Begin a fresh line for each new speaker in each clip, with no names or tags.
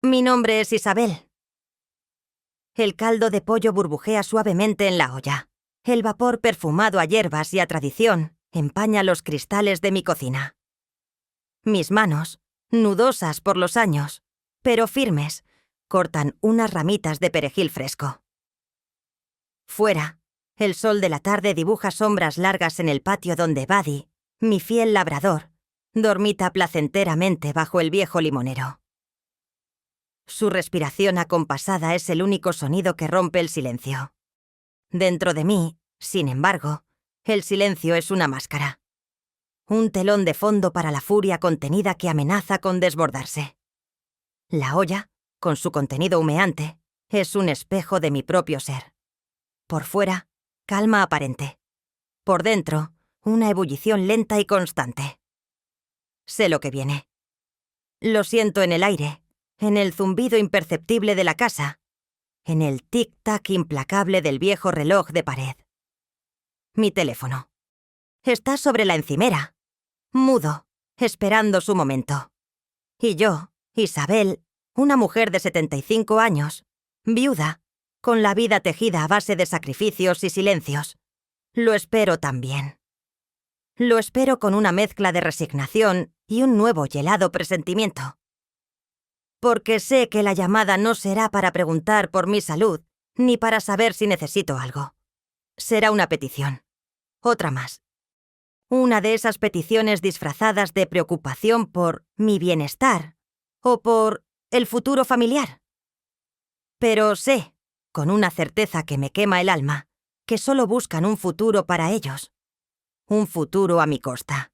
Mi nombre es Isabel. El caldo de pollo burbujea suavemente en la olla. El vapor perfumado a hierbas y a tradición empaña los cristales de mi cocina. Mis manos, nudosas por los años, pero firmes, cortan unas ramitas de perejil fresco. Fuera, el sol de la tarde dibuja sombras largas en el patio donde Buddy, mi fiel labrador, dormita placenteramente bajo el viejo limonero. Su respiración acompasada es el único sonido que rompe el silencio. Dentro de mí, sin embargo, el silencio es una máscara. Un telón de fondo para la furia contenida que amenaza con desbordarse. La olla, con su contenido humeante, es un espejo de mi propio ser. Por fuera, calma aparente. Por dentro, una ebullición lenta y constante. Sé lo que viene. Lo siento en el aire, en el zumbido imperceptible de la casa, en el tic-tac implacable del viejo reloj de pared. Mi teléfono. Está sobre la encimera, mudo, esperando su momento. Y yo, Isabel, una mujer de 75 años, viuda, con la vida tejida a base de sacrificios y silencios, lo espero también. Lo espero con una mezcla de resignación y un nuevo y helado presentimiento. Porque sé que la llamada no será para preguntar por mi salud, ni para saber si necesito algo. Será una petición. Otra más. Una de esas peticiones disfrazadas de preocupación por mi bienestar o por el futuro familiar. Pero sé, con una certeza que me quema el alma, que solo buscan un futuro para ellos. Un futuro a mi costa.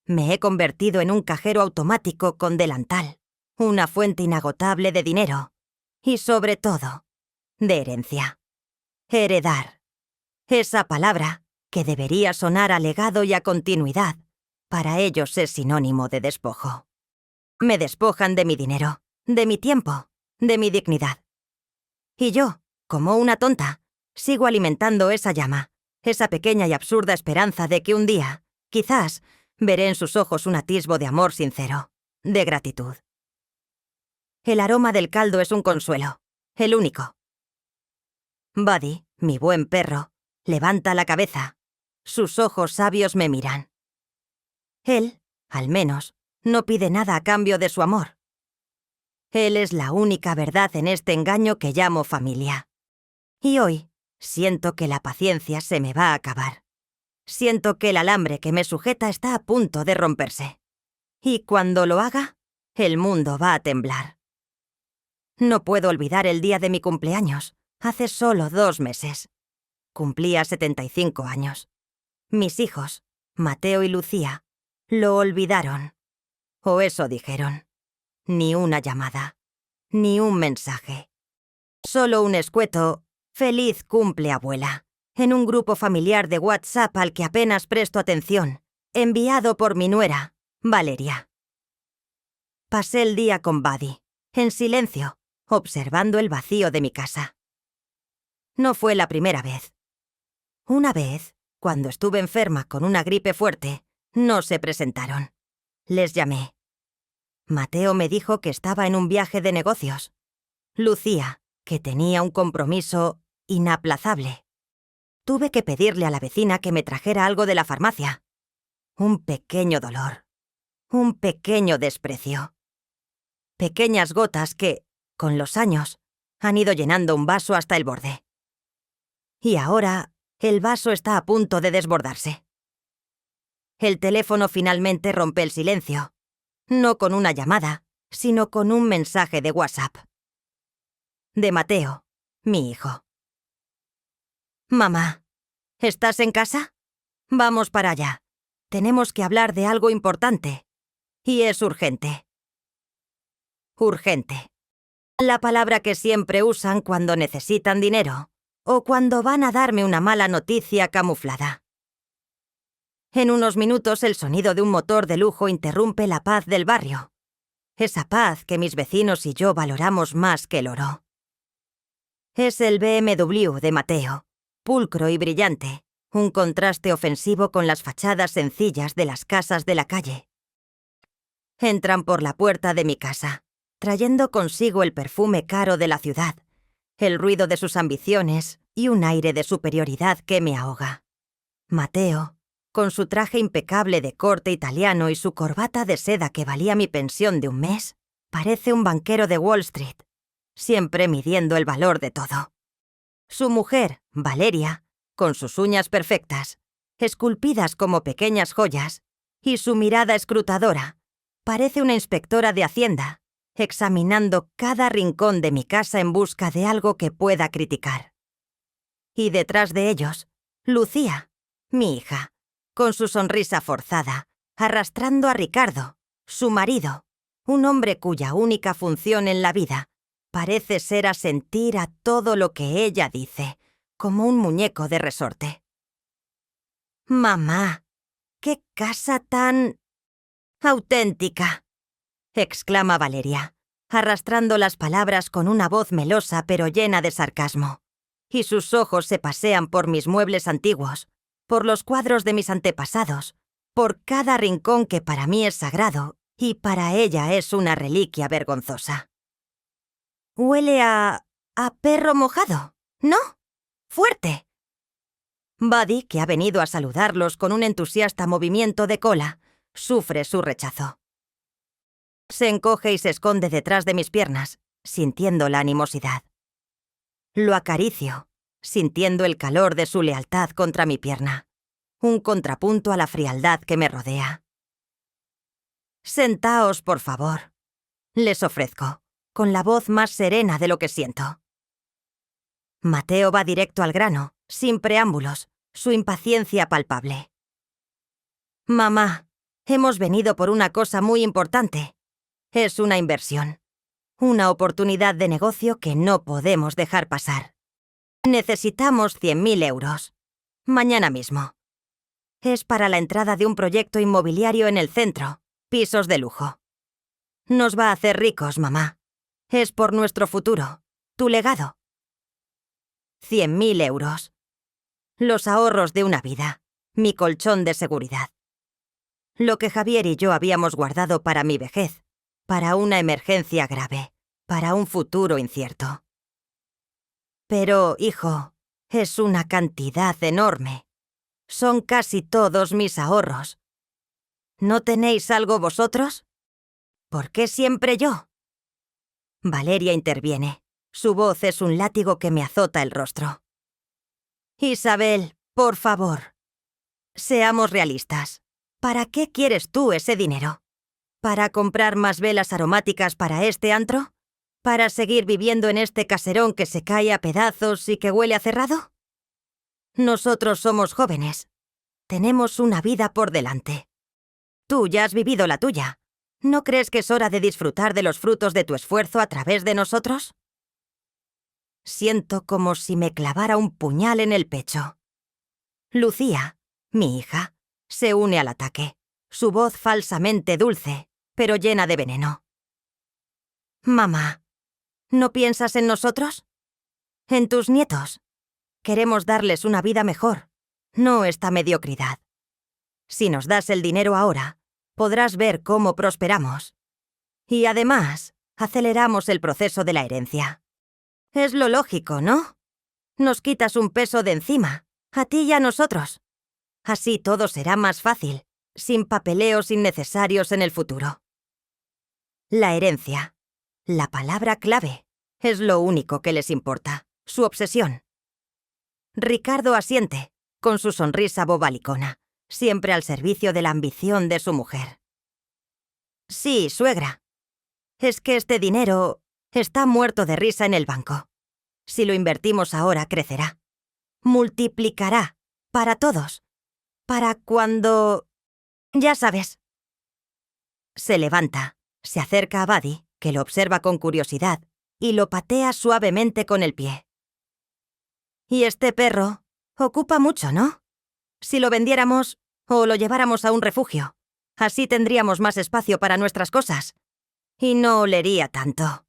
Me he convertido en un cajero automático con delantal, una fuente inagotable de dinero y, sobre todo, de herencia. Heredar. Esa palabra, que debería sonar a legado y a continuidad, para ellos es sinónimo de despojo. Me despojan de mi dinero, de mi tiempo, de mi dignidad. Y yo, como una tonta, sigo alimentando esa llama, esa pequeña y absurda esperanza de que un día, quizás, veré en sus ojos un atisbo de amor sincero, de gratitud. El aroma del caldo es un consuelo, el único. Buddy, mi buen perro, levanta la cabeza. Sus ojos sabios me miran. Él, al menos, no pide nada a cambio de su amor. Él es la única verdad en este engaño que llamo familia. Y hoy, siento que la paciencia se me va a acabar. Siento que el alambre que me sujeta está a punto de romperse. Y cuando lo haga, el mundo va a temblar. No puedo olvidar el día de mi cumpleaños, hace solo 2 meses. Cumplía 75 años. Mis hijos, Mateo y Lucía, lo olvidaron. O eso dijeron. Ni una llamada, ni un mensaje. Solo un escueto, feliz cumple abuela, en un grupo familiar de WhatsApp al que apenas presto atención, enviado por mi nuera, Valeria. Pasé el día con Buddy, en silencio, observando el vacío de mi casa. No fue la primera vez. Una vez, cuando estuve enferma con una gripe fuerte, no se presentaron. Les llamé. Mateo me dijo que estaba en un viaje de negocios. Lucía, que tenía un compromiso inaplazable. Tuve que pedirle a la vecina que me trajera algo de la farmacia. Un pequeño dolor. Un pequeño desprecio. Pequeñas gotas que, con los años, han ido llenando un vaso hasta el borde. Y ahora, el vaso está a punto de desbordarse. El teléfono finalmente rompe el silencio. No con una llamada, sino con un mensaje de WhatsApp. De Mateo, mi hijo. Mamá, ¿estás en casa? Vamos para allá. Tenemos que hablar de algo importante. Y es urgente. Urgente. La palabra que siempre usan cuando necesitan dinero o cuando van a darme una mala noticia camuflada. En unos minutos el sonido de un motor de lujo interrumpe la paz del barrio. Esa paz que mis vecinos y yo valoramos más que el oro. Es el BMW de Mateo, pulcro y brillante, un contraste ofensivo con las fachadas sencillas de las casas de la calle. Entran por la puerta de mi casa, trayendo consigo el perfume caro de la ciudad, el ruido de sus ambiciones y un aire de superioridad que me ahoga. Mateo, con su traje impecable de corte italiano y su corbata de seda que valía mi pensión de un mes, parece un banquero de Wall Street, siempre midiendo el valor de todo. Su mujer, Valeria, con sus uñas perfectas, esculpidas como pequeñas joyas, y su mirada escrutadora, parece una inspectora de Hacienda, examinando cada rincón de mi casa en busca de algo que pueda criticar. Y detrás de ellos, Lucía, mi hija, con su sonrisa forzada, arrastrando a Ricardo, su marido, un hombre cuya única función en la vida parece ser asentir a todo lo que ella dice, como un muñeco de resorte. «Mamá, qué casa tan auténtica», exclama Valeria, arrastrando las palabras con una voz melosa pero llena de sarcasmo, y sus ojos se pasean por mis muebles antiguos, por los cuadros de mis antepasados, por cada rincón que para mí es sagrado y para ella es una reliquia vergonzosa. «Huele a perro mojado, ¿no? Fuerte». Buddy, que ha venido a saludarlos con un entusiasta movimiento de cola, sufre su rechazo. Se encoge y se esconde detrás de mis piernas, sintiendo la animosidad. Lo acaricio, sintiendo el calor de su lealtad contra mi pierna, un contrapunto a la frialdad que me rodea. «Sentaos, por favor», les ofrezco, con la voz más serena de lo que siento. Mateo va directo al grano, sin preámbulos, su impaciencia palpable. «Mamá, hemos venido por una cosa muy importante. Es una inversión, una oportunidad de negocio que no podemos dejar pasar. Necesitamos 100.000 euros. Mañana mismo. Es para la entrada de un proyecto inmobiliario en el centro, pisos de lujo. Nos va a hacer ricos, mamá. Es por nuestro futuro, tu legado. 100.000 euros. Los ahorros de una vida, mi colchón de seguridad. Lo que Javier y yo habíamos guardado para mi vejez, para una emergencia grave, para un futuro incierto. Pero, hijo, es una cantidad enorme. Son casi todos mis ahorros. ¿No tenéis algo vosotros? ¿Por qué siempre yo? Valeria interviene. Su voz es un látigo que me azota el rostro. Isabel, por favor. Seamos realistas. ¿Para qué quieres tú ese dinero? ¿Para comprar más velas aromáticas para este antro? ¿Para seguir viviendo en este caserón que se cae a pedazos y que huele a cerrado? Nosotros somos jóvenes. Tenemos una vida por delante. Tú ya has vivido la tuya. ¿No crees que es hora de disfrutar de los frutos de tu esfuerzo a través de nosotros? Siento como si me clavara un puñal en el pecho. Lucía, mi hija, se une al ataque, su voz falsamente dulce, pero llena de veneno. Mamá, ¿no piensas en nosotros? ¿En tus nietos? Queremos darles una vida mejor, no esta mediocridad. Si nos das el dinero ahora, podrás ver cómo prosperamos. Y además, aceleramos el proceso de la herencia. Es lo lógico, ¿no? Nos quitas un peso de encima, a ti y a nosotros. Así todo será más fácil, sin papeleos innecesarios en el futuro. La herencia, la palabra clave, es lo único que les importa, su obsesión. Ricardo asiente, con su sonrisa bobalicona, siempre al servicio de la ambición de su mujer. Sí, suegra. Es que este dinero está muerto de risa en el banco. Si lo invertimos ahora, crecerá. Multiplicará, para todos. Para cuando... ya sabes. Se levanta, se acerca a Buddy, que lo observa con curiosidad, y lo patea suavemente con el pie. Y este perro ocupa mucho, ¿no? Si lo vendiéramos o lo lleváramos a un refugio, así tendríamos más espacio para nuestras cosas. Y no olería tanto.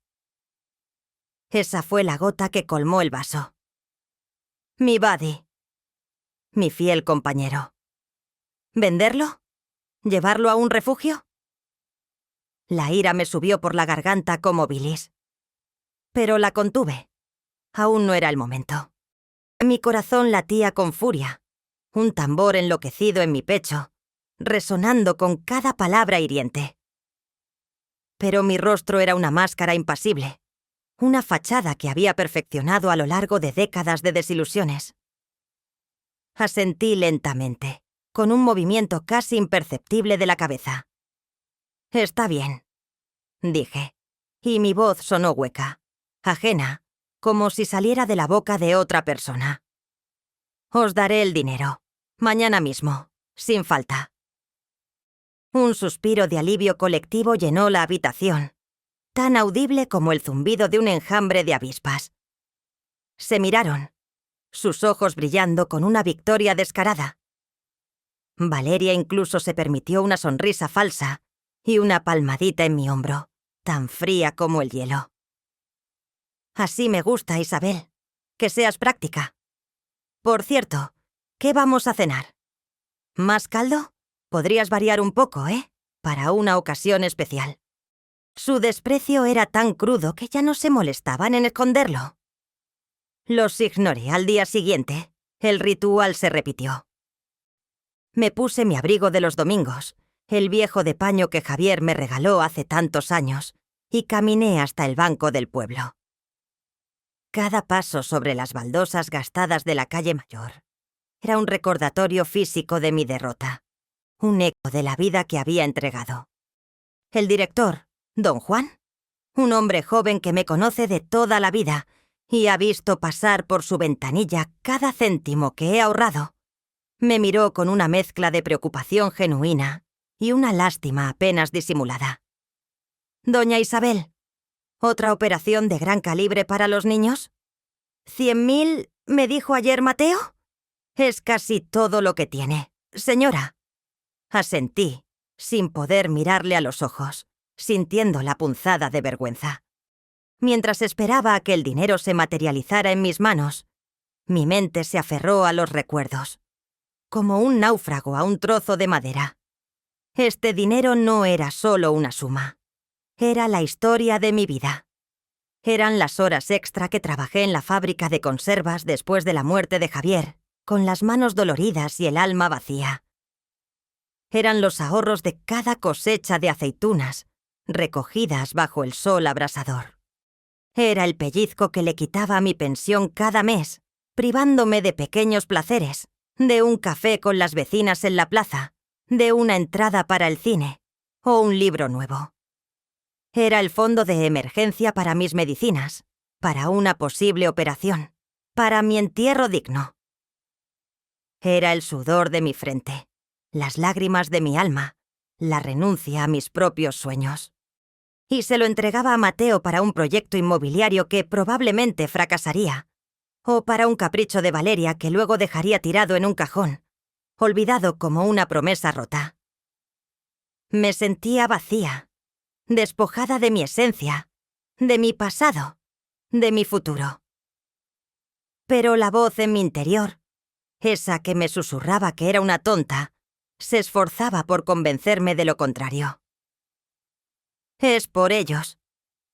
Esa fue la gota que colmó el vaso. Mi Buddy. Mi fiel compañero. ¿Venderlo? ¿Llevarlo a un refugio? La ira me subió por la garganta como bilis. Pero la contuve. Aún no era el momento. Mi corazón latía con furia, un tambor enloquecido en mi pecho, resonando con cada palabra hiriente. Pero mi rostro era una máscara impasible, una fachada que había perfeccionado a lo largo de décadas de desilusiones. Asentí lentamente, con un movimiento casi imperceptible de la cabeza. «Está bien», dije, y mi voz sonó hueca, ajena, como si saliera de la boca de otra persona. «Os daré el dinero, mañana mismo, sin falta». Un suspiro de alivio colectivo llenó la habitación, tan audible como el zumbido de un enjambre de avispas. Se miraron, sus ojos brillando con una victoria descarada. Valeria incluso se permitió una sonrisa falsa y una palmadita en mi hombro, tan fría como el hielo. «Así me gusta, Isabel, que seas práctica. Por cierto, ¿qué vamos a cenar? ¿Más caldo? Podrías variar un poco, ¿eh? Para una ocasión especial». Su desprecio era tan crudo que ya no se molestaban en esconderlo. Los ignoré al día siguiente. El ritual se repitió. Me puse mi abrigo de los domingos, el viejo de paño que Javier me regaló hace tantos años, y caminé hasta el banco del pueblo. Cada paso sobre las baldosas gastadas de la calle Mayor era un recordatorio físico de mi derrota, un eco de la vida que había entregado. El director, don Juan, un hombre joven que me conoce de toda la vida y ha visto pasar por su ventanilla cada céntimo que he ahorrado, me miró con una mezcla de preocupación genuina y una lástima apenas disimulada. «Doña Isabel, ¿otra operación de gran calibre para los niños? ¿100.000, me dijo ayer Mateo? Es casi todo lo que tiene, señora». Asentí, sin poder mirarle a los ojos, sintiendo la punzada de vergüenza. Mientras esperaba a que el dinero se materializara en mis manos, mi mente se aferró a los recuerdos, como un náufrago a un trozo de madera. Este dinero no era solo una suma, era la historia de mi vida. Eran las horas extra que trabajé en la fábrica de conservas después de la muerte de Javier, con las manos doloridas y el alma vacía. Eran los ahorros de cada cosecha de aceitunas, recogidas bajo el sol abrasador. Era el pellizco que le quitaba a mi pensión cada mes, privándome de pequeños placeres, de un café con las vecinas en la plaza, de una entrada para el cine o un libro nuevo. Era el fondo de emergencia para mis medicinas, para una posible operación, para mi entierro digno. Era el sudor de mi frente, las lágrimas de mi alma, la renuncia a mis propios sueños. Y se lo entregaba a Mateo para un proyecto inmobiliario que probablemente fracasaría, o para un capricho de Valeria que luego dejaría tirado en un cajón, olvidado como una promesa rota. Me sentía vacía, despojada de mi esencia, de mi pasado, de mi futuro. Pero la voz en mi interior, esa que me susurraba que era una tonta, se esforzaba por convencerme de lo contrario. «Es por ellos»,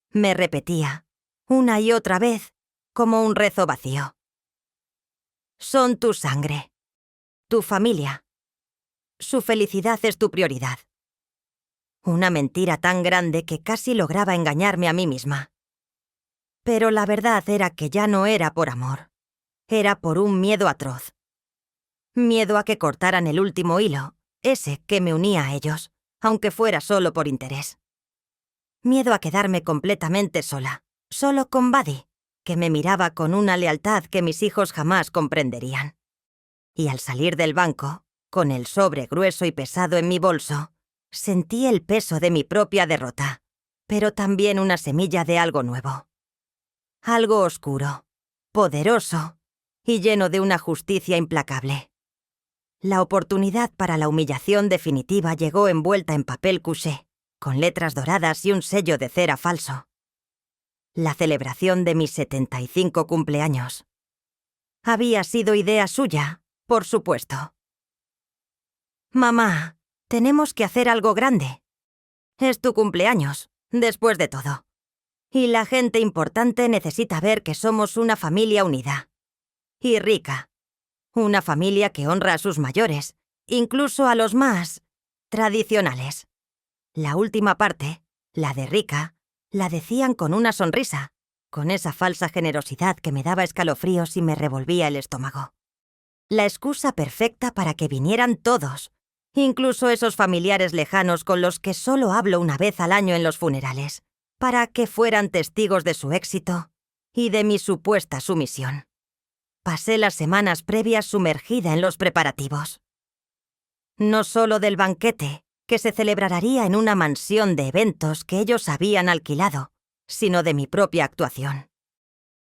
me repetía, una y otra vez, como un rezo vacío. «Son tu sangre, tu familia. Su felicidad es tu prioridad». Una mentira tan grande que casi lograba engañarme a mí misma. Pero la verdad era que ya no era por amor. Era por un miedo atroz. Miedo a que cortaran el último hilo, ese que me unía a ellos, aunque fuera solo por interés. Miedo a quedarme completamente sola, solo con Buddy, que me miraba con una lealtad que mis hijos jamás comprenderían. Y al salir del banco, con el sobre grueso y pesado en mi bolso, sentí el peso de mi propia derrota, pero también una semilla de algo nuevo. Algo oscuro, poderoso y lleno de una justicia implacable. La oportunidad para la humillación definitiva llegó envuelta en papel couché, con letras doradas y un sello de cera falso. La celebración de mis 75 cumpleaños. Había sido idea suya, por supuesto. «Mamá, tenemos que hacer algo grande». Es tu cumpleaños, después de todo. Y la gente importante necesita ver que somos una familia unida. Y rica. Una familia que honra a sus mayores, incluso a los más tradicionales. La última parte, la de rica, la decían con una sonrisa, con esa falsa generosidad que me daba escalofríos y me revolvía el estómago. La excusa perfecta para que vinieran todos, incluso esos familiares lejanos con los que solo hablo una vez al año en los funerales, para que fueran testigos de su éxito y de mi supuesta sumisión. Pasé las semanas previas sumergida en los preparativos. No solo del banquete, que se celebraría en una mansión de eventos que ellos habían alquilado, sino de mi propia actuación.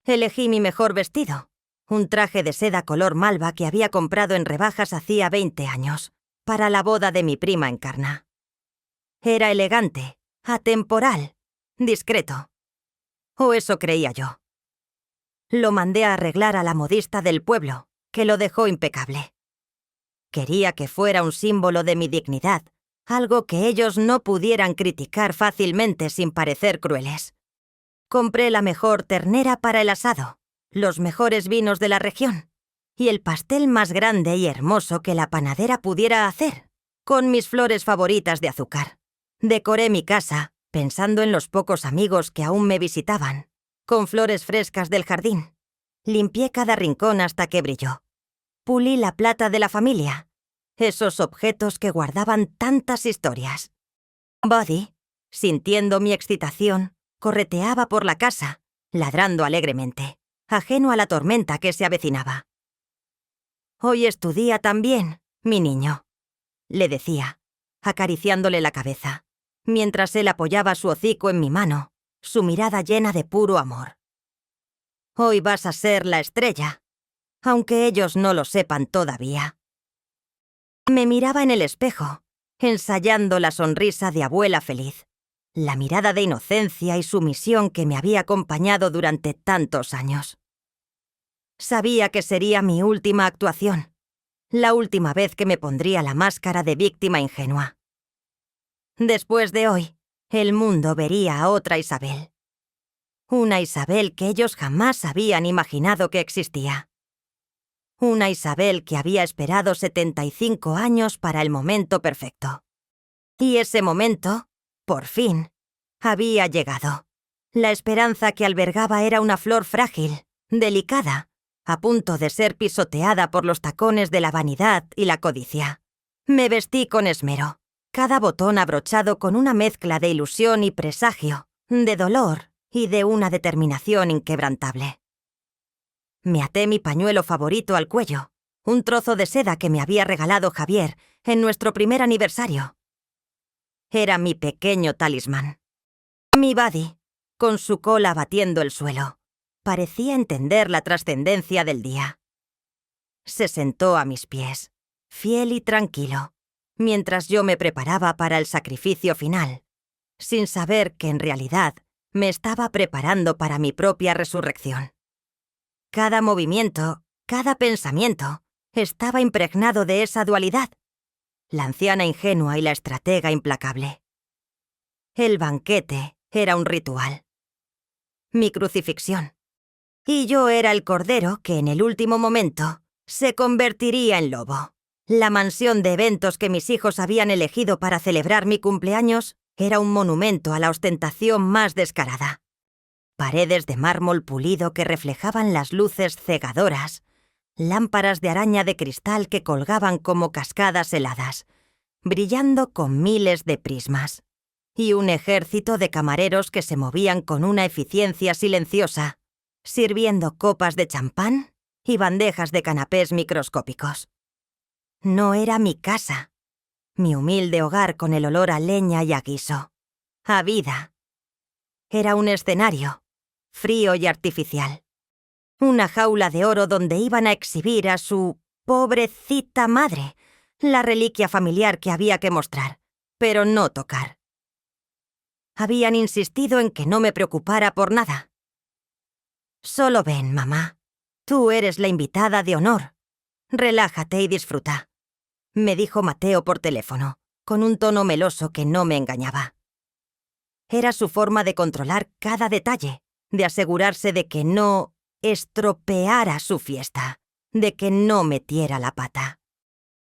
Elegí mi mejor vestido, un traje de seda color malva que había comprado en rebajas hacía 20 años, para la boda de mi prima Encarna. Era elegante, atemporal, discreto. O eso creía yo. Lo mandé a arreglar a la modista del pueblo, que lo dejó impecable. Quería que fuera un símbolo de mi dignidad, algo que ellos no pudieran criticar fácilmente sin parecer crueles. Compré la mejor ternera para el asado, los mejores vinos de la región y el pastel más grande y hermoso que la panadera pudiera hacer, con mis flores favoritas de azúcar. Decoré mi casa, pensando en los pocos amigos que aún me visitaban, con flores frescas del jardín. Limpié cada rincón hasta que brilló. Pulí la plata de la familia, esos objetos que guardaban tantas historias. Buddy, sintiendo mi excitación, correteaba por la casa, ladrando alegremente, ajeno a la tormenta que se avecinaba. «Hoy es tu día también, mi niño», le decía, acariciándole la cabeza, mientras él apoyaba su hocico en mi mano, su mirada llena de puro amor. «Hoy vas a ser la estrella, aunque ellos no lo sepan todavía». Me miraba en el espejo, ensayando la sonrisa de abuela feliz, la mirada de inocencia y sumisión que me había acompañado durante tantos años. Sabía que sería mi última actuación, la última vez que me pondría la máscara de víctima ingenua. Después de hoy, el mundo vería a otra Isabel. Una Isabel que ellos jamás habían imaginado que existía. Una Isabel que había esperado 75 años para el momento perfecto. Y ese momento, por fin, había llegado. La esperanza que albergaba era una flor frágil, delicada, a punto de ser pisoteada por los tacones de la vanidad y la codicia. Me vestí con esmero, cada botón abrochado con una mezcla de ilusión y presagio, de dolor y de una determinación inquebrantable. Me até mi pañuelo favorito al cuello, un trozo de seda que me había regalado Javier en nuestro primer aniversario. Era mi pequeño talismán. Mi Buddy, con su cola batiendo el suelo, parecía entender la trascendencia del día. Se sentó a mis pies, fiel y tranquilo, mientras yo me preparaba para el sacrificio final, sin saber que en realidad me estaba preparando para mi propia resurrección. Cada movimiento, cada pensamiento, estaba impregnado de esa dualidad, la anciana ingenua y la estratega implacable. El banquete era un ritual. Mi crucifixión. Y yo era el cordero que en el último momento se convertiría en lobo. La mansión de eventos que mis hijos habían elegido para celebrar mi cumpleaños era un monumento a la ostentación más descarada. Paredes de mármol pulido que reflejaban las luces cegadoras, lámparas de araña de cristal que colgaban como cascadas heladas, brillando con miles de prismas, y un ejército de camareros que se movían con una eficiencia silenciosa, sirviendo copas de champán y bandejas de canapés microscópicos. No era mi casa, mi humilde hogar con el olor a leña y a guiso, a vida. Era un escenario, frío y artificial. Una jaula de oro donde iban a exhibir a su pobrecita madre, la reliquia familiar que había que mostrar, pero no tocar. Habían insistido en que no me preocupara por nada. «Solo ven, mamá. Tú eres la invitada de honor. Relájate y disfruta», me dijo Mateo por teléfono, con un tono meloso que no me engañaba. Era su forma de controlar cada detalle, de asegurarse de que no estropeara su fiesta, de que no metiera la pata.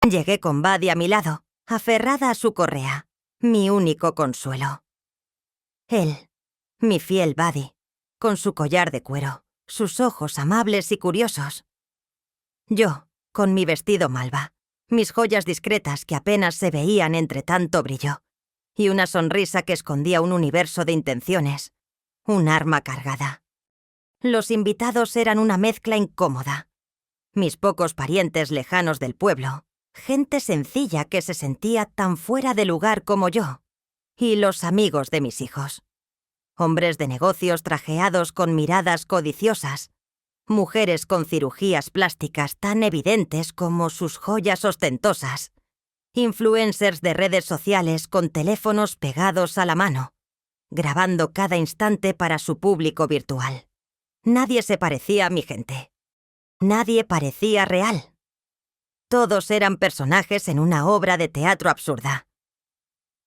Llegué con Buddy a mi lado, aferrada a su correa, mi único consuelo. Él, mi fiel Buddy, con su collar de cuero, sus ojos amables y curiosos. Yo, con mi vestido malva, mis joyas discretas que apenas se veían entre tanto brillo, y una sonrisa que escondía un universo de intenciones, un arma cargada. Los invitados eran una mezcla incómoda. Mis pocos parientes lejanos del pueblo, gente sencilla que se sentía tan fuera de lugar como yo, y los amigos de mis hijos. Hombres de negocios trajeados con miradas codiciosas, mujeres con cirugías plásticas tan evidentes como sus joyas ostentosas, influencers de redes sociales con teléfonos pegados a la mano, grabando cada instante para su público virtual. Nadie se parecía a mi gente. Nadie parecía real. Todos eran personajes en una obra de teatro absurda.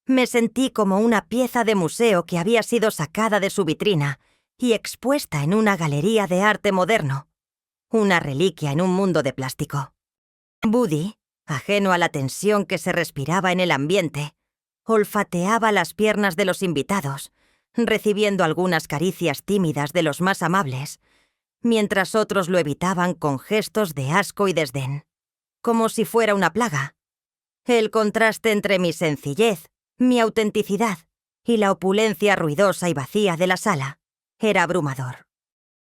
Me sentí como una pieza de museo que había sido sacada de su vitrina y expuesta en una galería de arte moderno, una reliquia en un mundo de plástico. Buddy, ajeno a la tensión que se respiraba en el ambiente, olfateaba las piernas de los invitados, recibiendo algunas caricias tímidas de los más amables, mientras otros lo evitaban con gestos de asco y desdén, como si fuera una plaga. El contraste entre mi sencillez, mi autenticidad y la opulencia ruidosa y vacía de la sala era abrumador.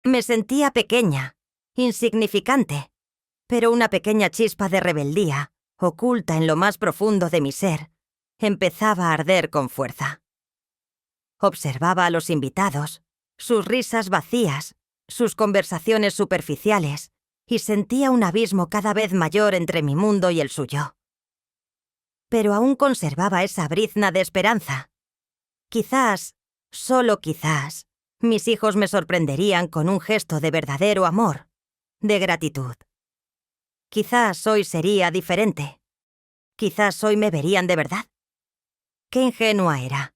Me sentía pequeña, insignificante, pero una pequeña chispa de rebeldía, oculta en lo más profundo de mi ser, empezaba a arder con fuerza. Observaba a los invitados, sus risas vacías, sus conversaciones superficiales, y sentía un abismo cada vez mayor entre mi mundo y el suyo. Pero aún conservaba esa brizna de esperanza. Quizás, solo quizás, mis hijos me sorprenderían con un gesto de verdadero amor, de gratitud. Quizás hoy sería diferente. Quizás hoy me verían de verdad. Qué ingenua era.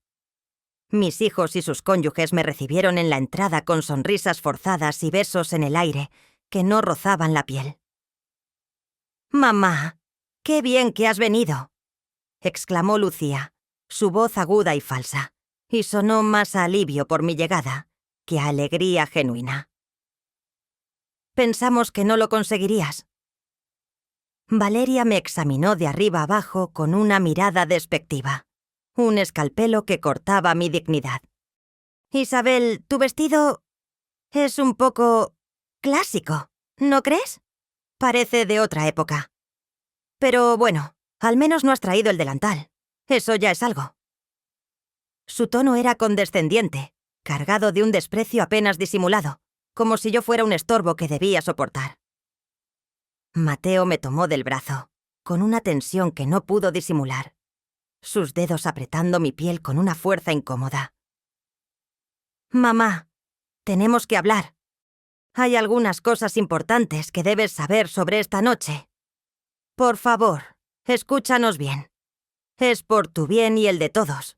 Mis hijos y sus cónyuges me recibieron en la entrada con sonrisas forzadas y besos en el aire que no rozaban la piel. «Mamá, qué bien que has venido», exclamó Lucía, su voz aguda y falsa, y sonó más a alivio por mi llegada que a alegría genuina. «Pensamos que no lo conseguirías». Valeria me examinó de arriba abajo con una mirada despectiva, un escalpelo que cortaba mi dignidad. «Isabel, tu vestido es un poco clásico, ¿no crees? Parece de otra época. Pero bueno, al menos no has traído el delantal. Eso ya es algo». Su tono era condescendiente, cargado de un desprecio apenas disimulado, como si yo fuera un estorbo que debía soportar. Mateo me tomó del brazo, con una tensión que no pudo disimular, sus dedos apretando mi piel con una fuerza incómoda. «Mamá, tenemos que hablar. Hay algunas cosas importantes que debes saber sobre esta noche. Por favor, escúchanos bien. Es por tu bien y el de todos».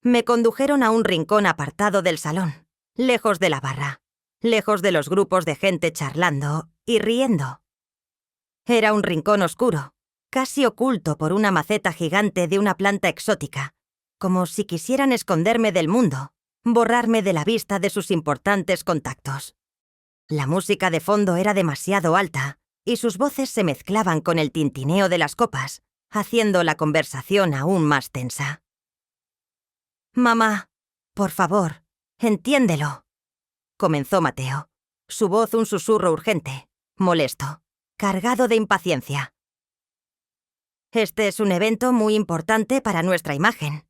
Me condujeron a un rincón apartado del salón, lejos de la barra, lejos de los grupos de gente charlando y riendo. Era un rincón oscuro, casi oculto por una maceta gigante de una planta exótica, como si quisieran esconderme del mundo, borrarme de la vista de sus importantes contactos. La música de fondo era demasiado alta, y sus voces se mezclaban con el tintineo de las copas, haciendo la conversación aún más tensa. «Mamá, por favor, entiéndelo», comenzó Mateo, su voz un susurro urgente, molesto, cargado de impaciencia. «Este es un evento muy importante para nuestra imagen.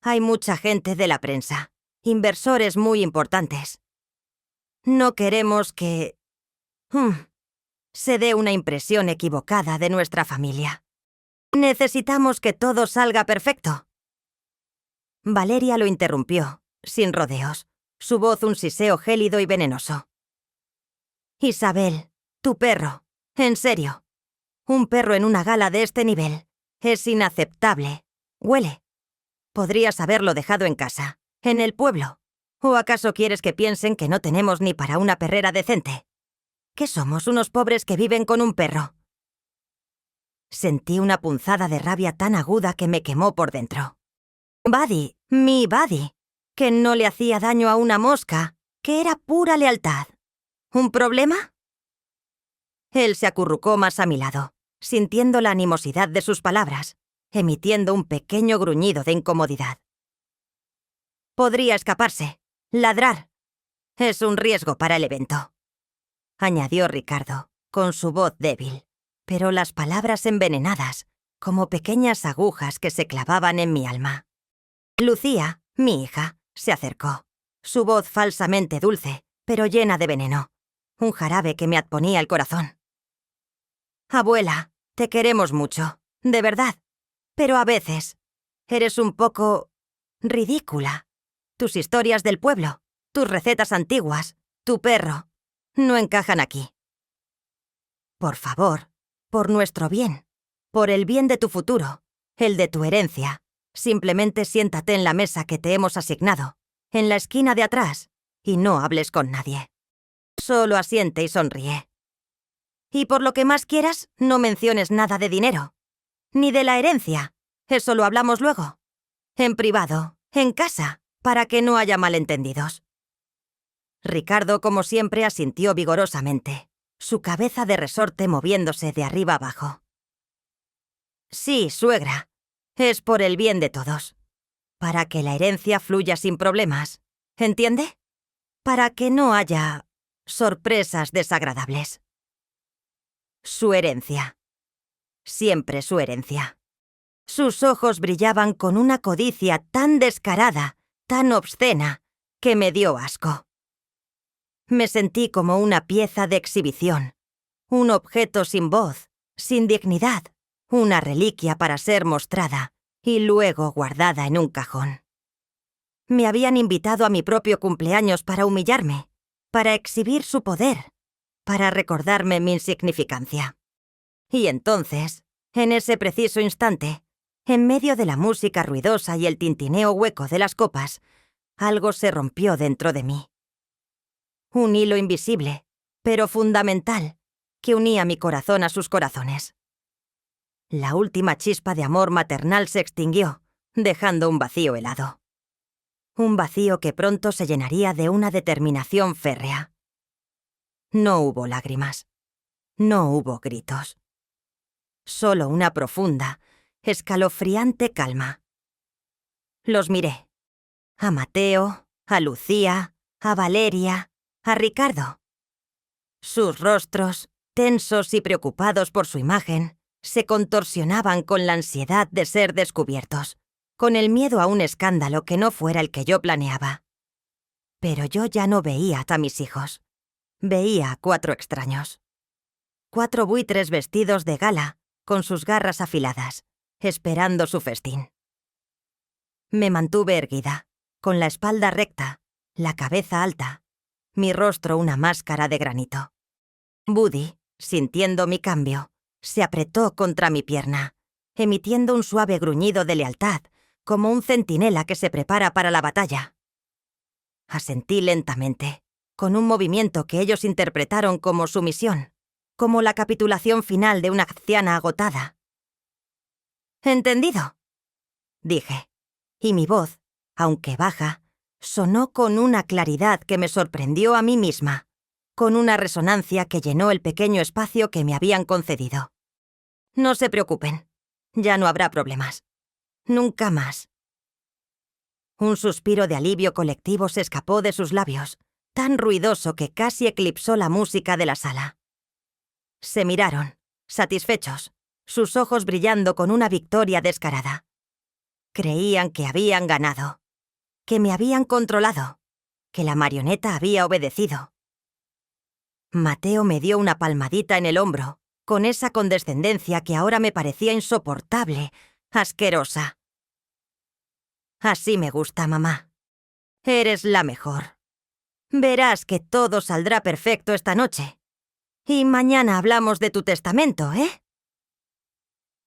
Hay mucha gente de la prensa, inversores muy importantes. No queremos que se dé una impresión equivocada de nuestra familia. Necesitamos que todo salga perfecto». Valeria lo interrumpió, sin rodeos, su voz un siseo gélido y venenoso. «Isabel, tu perro, en serio. Un perro en una gala de este nivel. Es inaceptable. Huele. Podrías haberlo dejado en casa, en el pueblo. ¿O acaso quieres que piensen que no tenemos ni para una perrera decente? ¿Qué somos, unos pobres que viven con un perro? Sentí una punzada de rabia tan aguda que me quemó por dentro. Buddy, mi Buddy, que no le hacía daño a una mosca, que era pura lealtad. ¿Un problema? Él se acurrucó más a mi lado, sintiendo la animosidad de sus palabras, emitiendo un pequeño gruñido de incomodidad. Podría escaparse, ladrar. Es un riesgo para el evento, añadió Ricardo, con su voz débil, pero las palabras envenenadas, como pequeñas agujas que se clavaban en mi alma. Lucía, mi hija, se acercó, su voz falsamente dulce, pero llena de veneno, un jarabe que me atponía el corazón. Abuela, te queremos mucho, de verdad, pero a veces eres un poco ridícula. Tus historias del pueblo, tus recetas antiguas, tu perro, no encajan aquí. Por favor, por nuestro bien, por el bien de tu futuro, el de tu herencia, simplemente siéntate en la mesa que te hemos asignado, en la esquina de atrás, y no hables con nadie. Solo asiente y sonríe. Y por lo que más quieras, no menciones nada de dinero. Ni de la herencia. Eso lo hablamos luego. En privado, en casa, para que no haya malentendidos. Ricardo, como siempre, asintió vigorosamente, su cabeza de resorte moviéndose de arriba abajo. Sí, suegra. Es por el bien de todos. Para que la herencia fluya sin problemas. ¿Entiende? Para que no haya sorpresas desagradables. Su herencia. Siempre su herencia. Sus ojos brillaban con una codicia tan descarada, tan obscena, que me dio asco. Me sentí como una pieza de exhibición, un objeto sin voz, sin dignidad, una reliquia para ser mostrada y luego guardada en un cajón. Me habían invitado a mi propio cumpleaños para humillarme, para exhibir su poder, para recordarme mi insignificancia. Y entonces, en ese preciso instante, en medio de la música ruidosa y el tintineo hueco de las copas, algo se rompió dentro de mí. Un hilo invisible, pero fundamental, que unía mi corazón a sus corazones. La última chispa de amor maternal se extinguió, dejando un vacío helado. Un vacío que pronto se llenaría de una determinación férrea. No hubo lágrimas. No hubo gritos. Solo una profunda, escalofriante calma. Los miré. A Mateo, a Lucía, a Valeria, a Ricardo. Sus rostros, tensos y preocupados por su imagen, se contorsionaban con la ansiedad de ser descubiertos, con el miedo a un escándalo que no fuera el que yo planeaba. Pero yo ya no veía a mis hijos. Veía a 4 extraños. 4 buitres vestidos de gala, con sus garras afiladas, esperando su festín. Me mantuve erguida, con la espalda recta, la cabeza alta, mi rostro una máscara de granito. Buddy, sintiendo mi cambio, se apretó contra mi pierna, emitiendo un suave gruñido de lealtad, como un centinela que se prepara para la batalla. Asentí lentamente, con un movimiento que ellos interpretaron como sumisión, como la capitulación final de una anciana agotada. «¿Entendido?», dije, y mi voz, aunque baja, sonó con una claridad que me sorprendió a mí misma, con una resonancia que llenó el pequeño espacio que me habían concedido. «No se preocupen, ya no habrá problemas. Nunca más». Un suspiro de alivio colectivo se escapó de sus labios, tan ruidoso que casi eclipsó la música de la sala. Se miraron, satisfechos, sus ojos brillando con una victoria descarada. Creían que habían ganado, que me habían controlado, que la marioneta había obedecido. Mateo me dio una palmadita en el hombro, con esa condescendencia que ahora me parecía insoportable, asquerosa. «Así me gusta, mamá. Eres la mejor. Verás que todo saldrá perfecto esta noche. Y mañana hablamos de tu testamento, ¿eh?».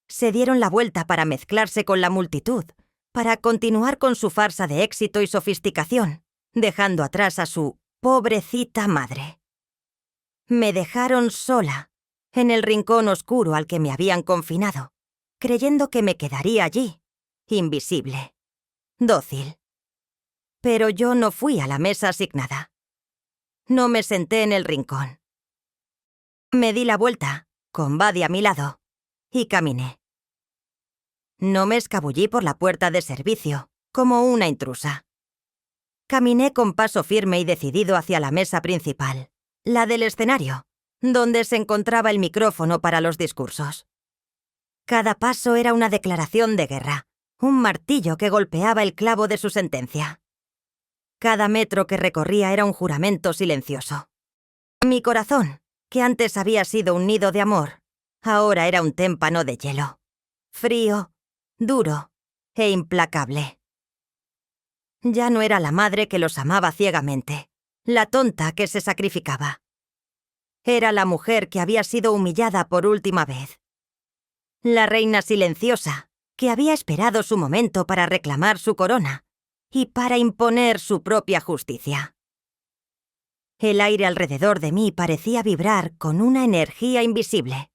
Se dieron la vuelta para mezclarse con la multitud, para continuar con su farsa de éxito y sofisticación, dejando atrás a su pobrecita madre. Me dejaron sola, en el rincón oscuro al que me habían confinado, creyendo que me quedaría allí, invisible, dócil. Pero yo no fui a la mesa asignada. No me senté en el rincón. Me di la vuelta, con Buddy a mi lado, y caminé. No me escabullí por la puerta de servicio, como una intrusa. Caminé con paso firme y decidido hacia la mesa principal, la del escenario, donde se encontraba el micrófono para los discursos. Cada paso era una declaración de guerra, un martillo que golpeaba el clavo de su sentencia. Cada metro que recorría era un juramento silencioso. Mi corazón, que antes había sido un nido de amor, ahora era un témpano de hielo, frío, duro e implacable. Ya no era la madre que los amaba ciegamente, la tonta que se sacrificaba. Era la mujer que había sido humillada por última vez. La reina silenciosa, que había esperado su momento para reclamar su corona y para imponer su propia justicia. El aire alrededor de mí parecía vibrar con una energía invisible.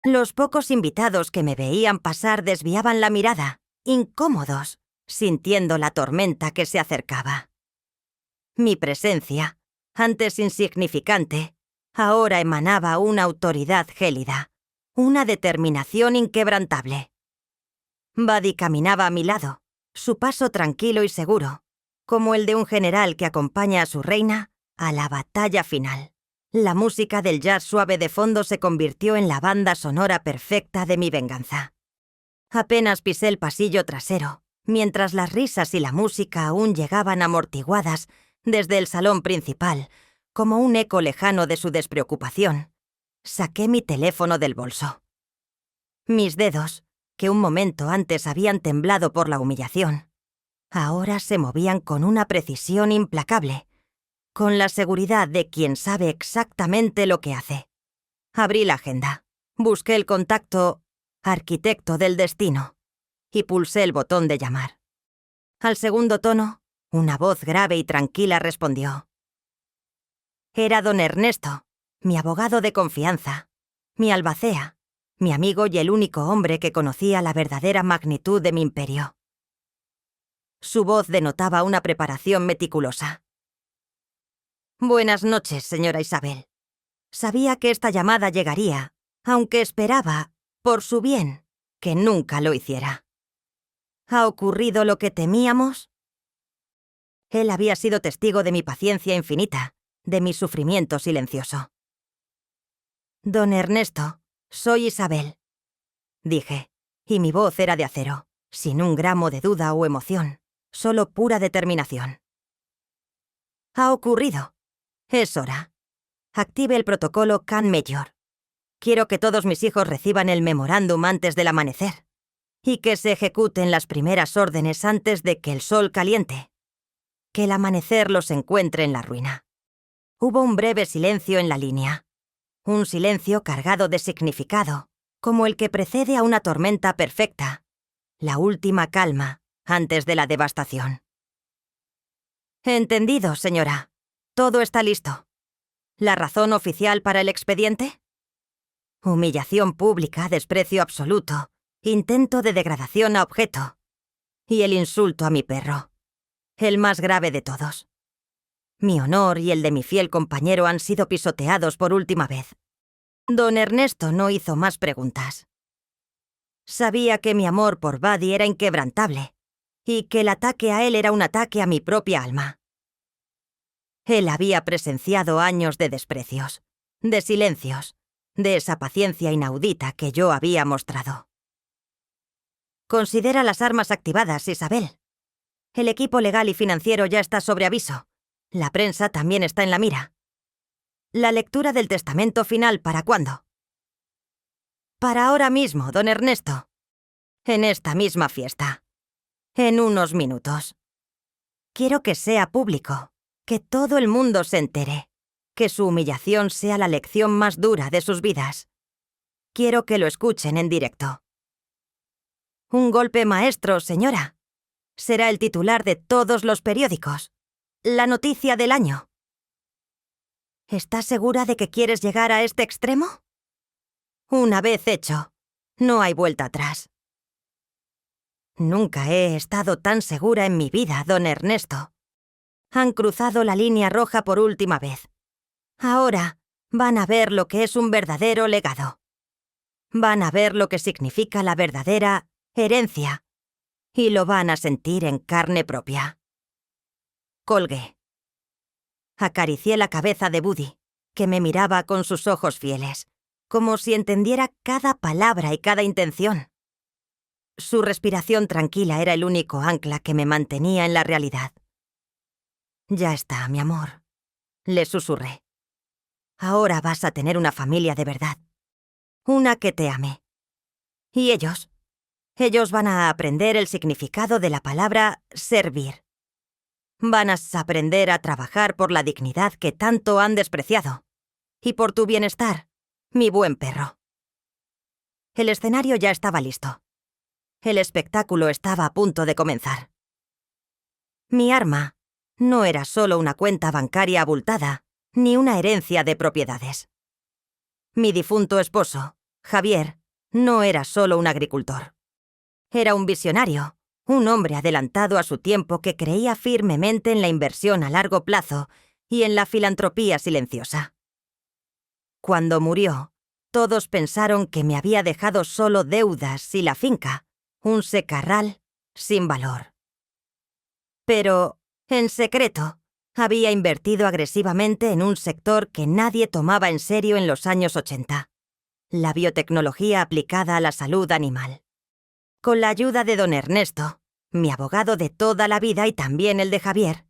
Los pocos invitados que me veían pasar desviaban la mirada, incómodos, sintiendo la tormenta que se acercaba. Mi presencia, antes insignificante, ahora emanaba una autoridad gélida, una determinación inquebrantable. Buddy caminaba a mi lado, su paso tranquilo y seguro, como el de un general que acompaña a su reina a la batalla final. La música del jazz suave de fondo se convirtió en la banda sonora perfecta de mi venganza. Apenas pisé el pasillo trasero, mientras las risas y la música aún llegaban amortiguadas desde el salón principal, como un eco lejano de su despreocupación. Saqué mi teléfono del bolso. Mis dedos, que un momento antes habían temblado por la humillación, ahora se movían con una precisión implacable, con la seguridad de quien sabe exactamente lo que hace. Abrí la agenda, busqué el contacto arquitecto del destino y pulsé el botón de llamar. Al segundo tono, una voz grave y tranquila respondió. Era don Ernesto, mi abogado de confianza, mi albacea, mi amigo y el único hombre que conocía la verdadera magnitud de mi imperio. Su voz denotaba una preparación meticulosa. Buenas noches, señora Isabel. Sabía que esta llamada llegaría, aunque esperaba, por su bien, que nunca lo hiciera. ¿Ha ocurrido lo que temíamos? Él había sido testigo de mi paciencia infinita, de mi sufrimiento silencioso. Don Ernesto, soy Isabel, dije, y mi voz era de acero, sin un gramo de duda o emoción, solo pura determinación. Ha ocurrido. Es hora. Active el protocolo Can Major. Quiero que todos mis hijos reciban el memorándum antes del amanecer y que se ejecuten las primeras órdenes antes de que el sol caliente. Que el amanecer los encuentre en la ruina. Hubo un breve silencio en la línea. Un silencio cargado de significado, como el que precede a una tormenta perfecta. La última calma antes de la devastación. Entendido, señora. Todo está listo. ¿La razón oficial para el expediente? Humillación pública, desprecio absoluto, intento de degradación a objeto. Y el insulto a mi perro. El más grave de todos. Mi honor y el de mi fiel compañero han sido pisoteados por última vez. Don Ernesto no hizo más preguntas. Sabía que mi amor por Buddy era inquebrantable, y que el ataque a él era un ataque a mi propia alma. Él había presenciado años de desprecios, de silencios, de esa paciencia inaudita que yo había mostrado. Considera las armas activadas, Isabel. El equipo legal y financiero ya está sobre aviso. La prensa también está en la mira. ¿La lectura del testamento final para cuándo? Para ahora mismo, don Ernesto. En esta misma fiesta. En unos minutos. Quiero que sea público. Que todo el mundo se entere. Que su humillación sea la lección más dura de sus vidas. Quiero que lo escuchen en directo. Un golpe maestro, señora. Será el titular de todos los periódicos. La noticia del año. ¿Estás segura de que quieres llegar a este extremo? Una vez hecho, no hay vuelta atrás. Nunca he estado tan segura en mi vida, don Ernesto. Han cruzado la línea roja por última vez. Ahora van a ver lo que es un verdadero legado. Van a ver lo que significa la verdadera herencia. Y lo van a sentir en carne propia. Colgué. Acaricié la cabeza de Buddy, que me miraba con sus ojos fieles, como si entendiera cada palabra y cada intención. Su respiración tranquila era el único ancla que me mantenía en la realidad. «Ya está, mi amor», le susurré. «Ahora vas a tener una familia de verdad. Una que te ame. Y ellos van a aprender el significado de la palabra servir. Van a aprender a trabajar por la dignidad que tanto han despreciado. Y por tu bienestar, mi buen perro». El escenario ya estaba listo. El espectáculo estaba a punto de comenzar. Mi arma no era solo una cuenta bancaria abultada, ni una herencia de propiedades. Mi difunto esposo, Javier, no era solo un agricultor. Era un visionario, un hombre adelantado a su tiempo que creía firmemente en la inversión a largo plazo y en la filantropía silenciosa. Cuando murió, todos pensaron que me había dejado solo deudas y la finca, un secarral sin valor. Pero, en secreto, había invertido agresivamente en un sector que nadie tomaba en serio en los años 80, la biotecnología aplicada a la salud animal. Con la ayuda de don Ernesto, mi abogado de toda la vida y también el de Javier,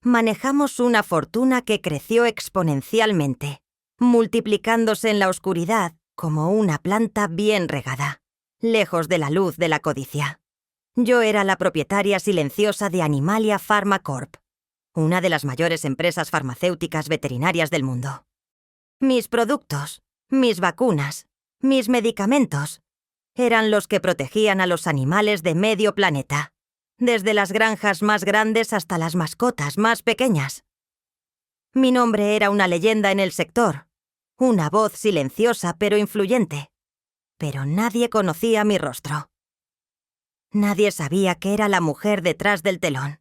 manejamos una fortuna que creció exponencialmente, multiplicándose en la oscuridad como una planta bien regada, lejos de la luz de la codicia. Yo era la propietaria silenciosa de Animalia Pharma Corp, una de las mayores empresas farmacéuticas veterinarias del mundo. Mis productos, mis vacunas, mis medicamentos, eran los que protegían a los animales de medio planeta, desde las granjas más grandes hasta las mascotas más pequeñas. Mi nombre era una leyenda en el sector, una voz silenciosa pero influyente, pero nadie conocía mi rostro. Nadie sabía que era la mujer detrás del telón.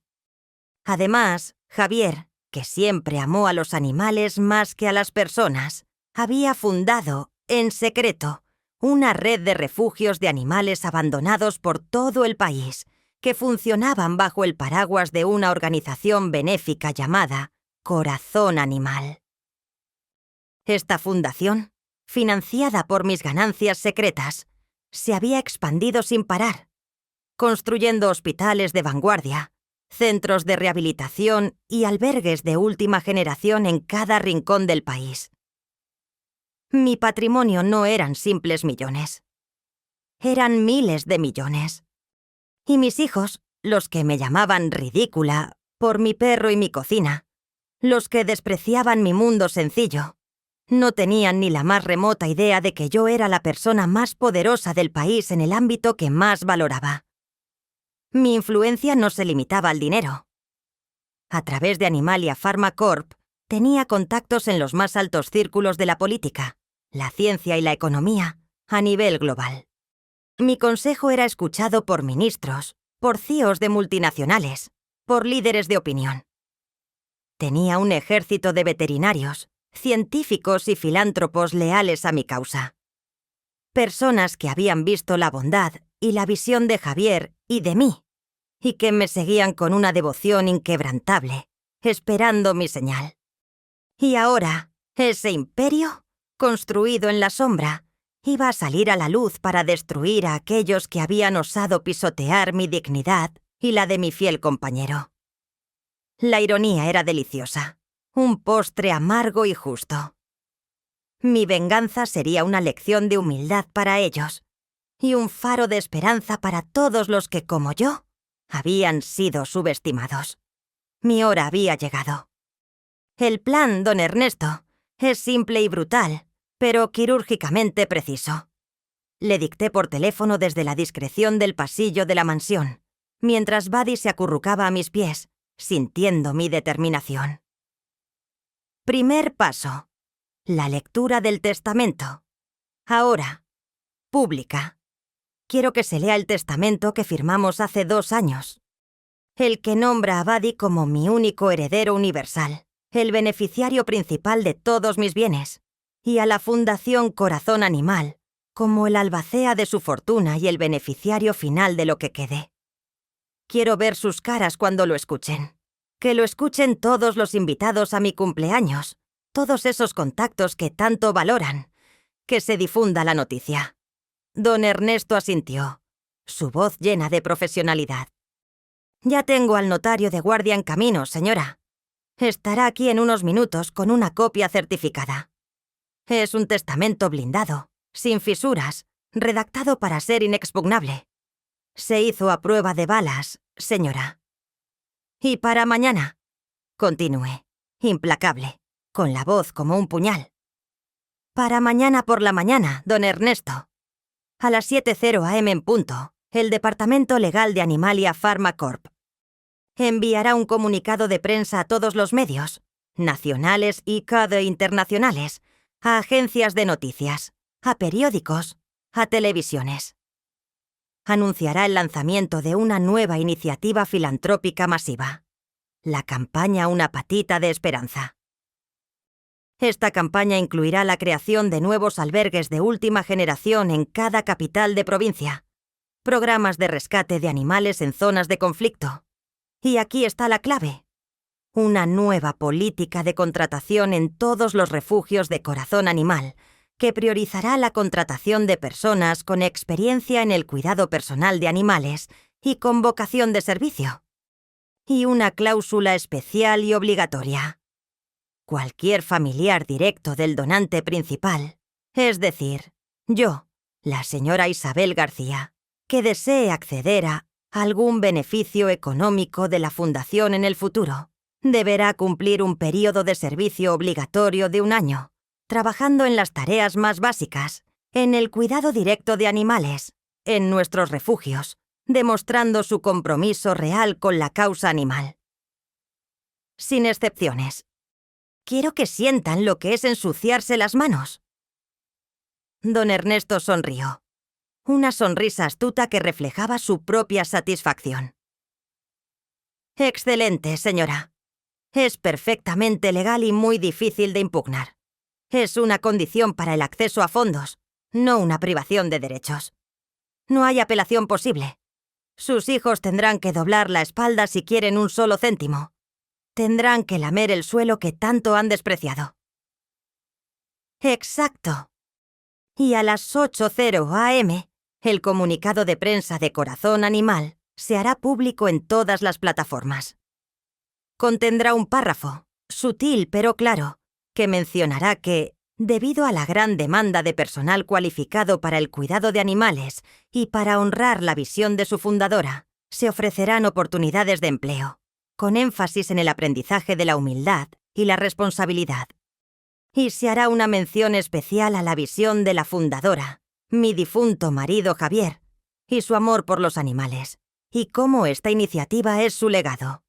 Además, Javier, que siempre amó a los animales más que a las personas, había fundado, en secreto, una red de refugios de animales abandonados por todo el país, que funcionaban bajo el paraguas de una organización benéfica llamada Corazón Animal. Esta fundación, financiada por mis ganancias secretas, se había expandido sin parar, construyendo hospitales de vanguardia, centros de rehabilitación y albergues de última generación en cada rincón del país. Mi patrimonio no eran simples millones. Eran miles de millones. Y mis hijos, los que me llamaban ridícula por mi perro y mi cocina, los que despreciaban mi mundo sencillo, no tenían ni la más remota idea de que yo era la persona más poderosa del país en el ámbito que más valoraba. Mi influencia no se limitaba al dinero. A través de Animalia Pharma Corp, tenía contactos en los más altos círculos de la política, la ciencia y la economía, a nivel global. Mi consejo era escuchado por ministros, por CEOs de multinacionales, por líderes de opinión. Tenía un ejército de veterinarios, científicos y filántropos leales a mi causa. Personas que habían visto la bondad y la visión de Javier y de mí, y que me seguían con una devoción inquebrantable, esperando mi señal. Y ahora, ese imperio, construido en la sombra, iba a salir a la luz para destruir a aquellos que habían osado pisotear mi dignidad y la de mi fiel compañero. La ironía era deliciosa, un postre amargo y justo. Mi venganza sería una lección de humildad para ellos y un faro de esperanza para todos los que, como yo, habían sido subestimados. Mi hora había llegado. El plan, don Ernesto, es simple y brutal, pero quirúrgicamente preciso. Le dicté por teléfono desde la discreción del pasillo de la mansión, mientras Buddy se acurrucaba a mis pies, sintiendo mi determinación. Primer paso. La lectura del testamento. Ahora. Pública. Quiero que se lea el testamento que firmamos hace 2 años. El que nombra a Buddy como mi único heredero universal, el beneficiario principal de todos mis bienes, y a la Fundación Corazón Animal como el albacea de su fortuna y el beneficiario final de lo que quede. Quiero ver sus caras cuando lo escuchen. Que lo escuchen todos los invitados a mi cumpleaños, todos esos contactos que tanto valoran. Que se difunda la noticia. Don Ernesto asintió, su voz llena de profesionalidad. Ya tengo al notario de guardia en camino, señora. Estará aquí en unos minutos con una copia certificada. Es un testamento blindado, sin fisuras, redactado para ser inexpugnable. Se hizo a prueba de balas, señora. Y para mañana, continué, implacable, con la voz como un puñal. Para mañana por la mañana, don Ernesto. A las 7:00 am en punto, el Departamento Legal de Animalia Pharma Corp. Enviará un comunicado de prensa a todos los medios, nacionales y internacionales, a agencias de noticias, a periódicos, a televisiones. Anunciará el lanzamiento de una nueva iniciativa filantrópica masiva, la campaña Una Patita de Esperanza. Esta campaña incluirá la creación de nuevos albergues de última generación en cada capital de provincia, programas de rescate de animales en zonas de conflicto. Y aquí está la clave: una nueva política de contratación en todos los refugios de Corazón Animal, que priorizará la contratación de personas con experiencia en el cuidado personal de animales y con vocación de servicio. Y una cláusula especial y obligatoria. Cualquier familiar directo del donante principal, es decir, yo, la señora Isabel García, que desee acceder a algún beneficio económico de la Fundación en el futuro, deberá cumplir un período de servicio obligatorio de 1 año, trabajando en las tareas más básicas, en el cuidado directo de animales, en nuestros refugios, demostrando su compromiso real con la causa animal. Sin excepciones. Quiero que sientan lo que es ensuciarse las manos. Don Ernesto sonrió, una sonrisa astuta que reflejaba su propia satisfacción. Excelente, señora. Es perfectamente legal y muy difícil de impugnar. Es una condición para el acceso a fondos, no una privación de derechos. No hay apelación posible. Sus hijos tendrán que doblar la espalda si quieren un solo céntimo. Tendrán que lamer el suelo que tanto han despreciado. Exacto. Y a las 8:00 am, el comunicado de prensa de Corazón Animal se hará público en todas las plataformas. Contendrá un párrafo, sutil pero claro, que mencionará que, debido a la gran demanda de personal cualificado para el cuidado de animales y para honrar la visión de su fundadora, se ofrecerán oportunidades de empleo, con énfasis en el aprendizaje de la humildad y la responsabilidad. Y se hará una mención especial a la visión de la fundadora, mi difunto marido Javier, y su amor por los animales, y cómo esta iniciativa es su legado.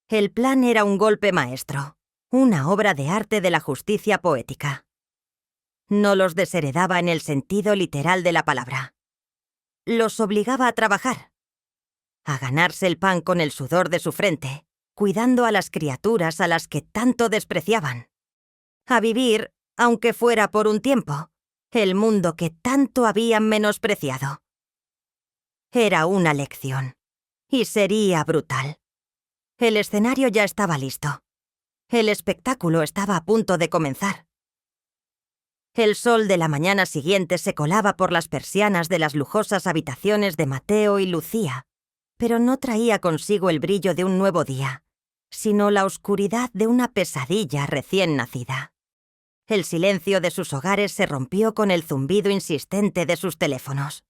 El plan era un golpe maestro, una obra de arte de la justicia poética. No los desheredaba en el sentido literal de la palabra. Los obligaba a trabajar, a ganarse el pan con el sudor de su frente, cuidando a las criaturas a las que tanto despreciaban, a vivir, aunque fuera por un tiempo, el mundo que tanto habían menospreciado. Era una lección, y sería brutal. El escenario ya estaba listo. El espectáculo estaba a punto de comenzar. El sol de la mañana siguiente se colaba por las persianas de las lujosas habitaciones de Mateo y Lucía, pero no traía consigo el brillo de un nuevo día, sino la oscuridad de una pesadilla recién nacida. El silencio de sus hogares se rompió con el zumbido insistente de sus teléfonos.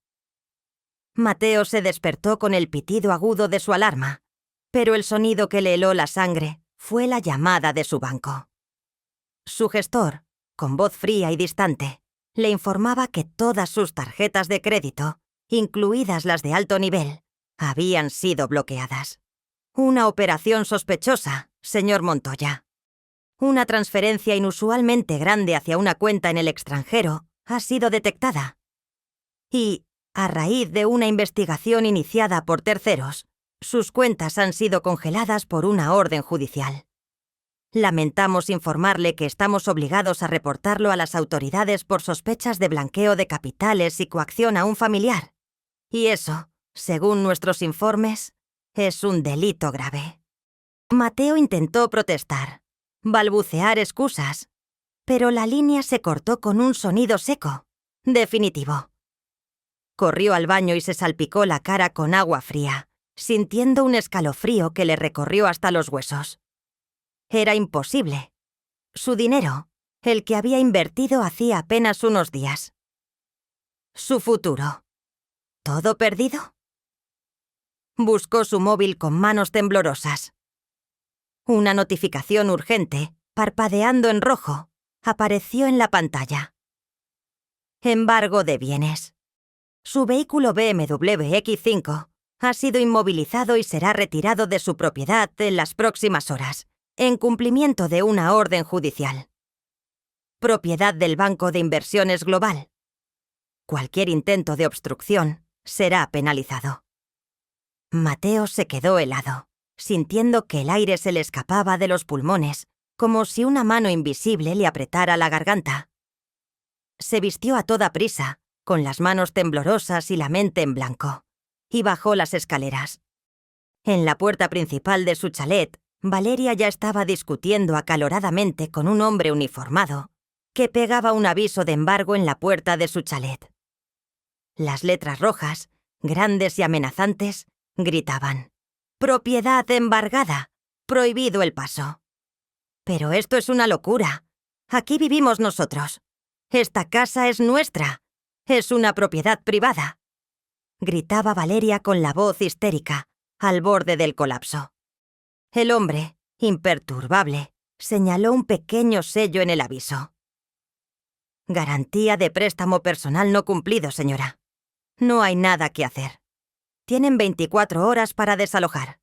Mateo se despertó con el pitido agudo de su alarma, pero el sonido que le heló la sangre fue la llamada de su banco. Su gestor, con voz fría y distante, le informaba que todas sus tarjetas de crédito, incluidas las de alto nivel, habían sido bloqueadas. Una operación sospechosa, señor Montoya. Una transferencia inusualmente grande hacia una cuenta en el extranjero ha sido detectada. Y, a raíz de una investigación iniciada por terceros, sus cuentas han sido congeladas por una orden judicial. Lamentamos informarle que estamos obligados a reportarlo a las autoridades por sospechas de blanqueo de capitales y coacción a un familiar. Y eso, según nuestros informes, es un delito grave. Mateo intentó protestar, balbucear excusas, pero la línea se cortó con un sonido seco, definitivo. Corrió al baño y se salpicó la cara con agua fría, sintiendo un escalofrío que le recorrió hasta los huesos. Era imposible. Su dinero, el que había invertido hacía apenas unos días. Su futuro. ¿Todo perdido? Buscó su móvil con manos temblorosas. Una notificación urgente, parpadeando en rojo, apareció en la pantalla. Embargo de bienes. Su vehículo BMW X5 ha sido inmovilizado y será retirado de su propiedad en las próximas horas, en cumplimiento de una orden judicial. Propiedad del Banco de Inversiones Global. Cualquier intento de obstrucción será penalizado. Mateo se quedó helado, sintiendo que el aire se le escapaba de los pulmones, como si una mano invisible le apretara la garganta. Se vistió a toda prisa, con las manos temblorosas y la mente en blanco, y bajó las escaleras. En la puerta principal de su chalet, Valeria ya estaba discutiendo acaloradamente con un hombre uniformado que pegaba un aviso de embargo en la puerta de su chalet. Las letras rojas, grandes y amenazantes, gritaban: «Propiedad embargada. Prohibido el paso». «Pero esto es una locura. Aquí vivimos nosotros. Esta casa es nuestra. Es una propiedad privada», gritaba Valeria con la voz histérica, al borde del colapso. El hombre, imperturbable, señaló un pequeño sello en el aviso. «Garantía de préstamo personal no cumplido, señora. No hay nada que hacer. Tienen 24 horas para desalojar.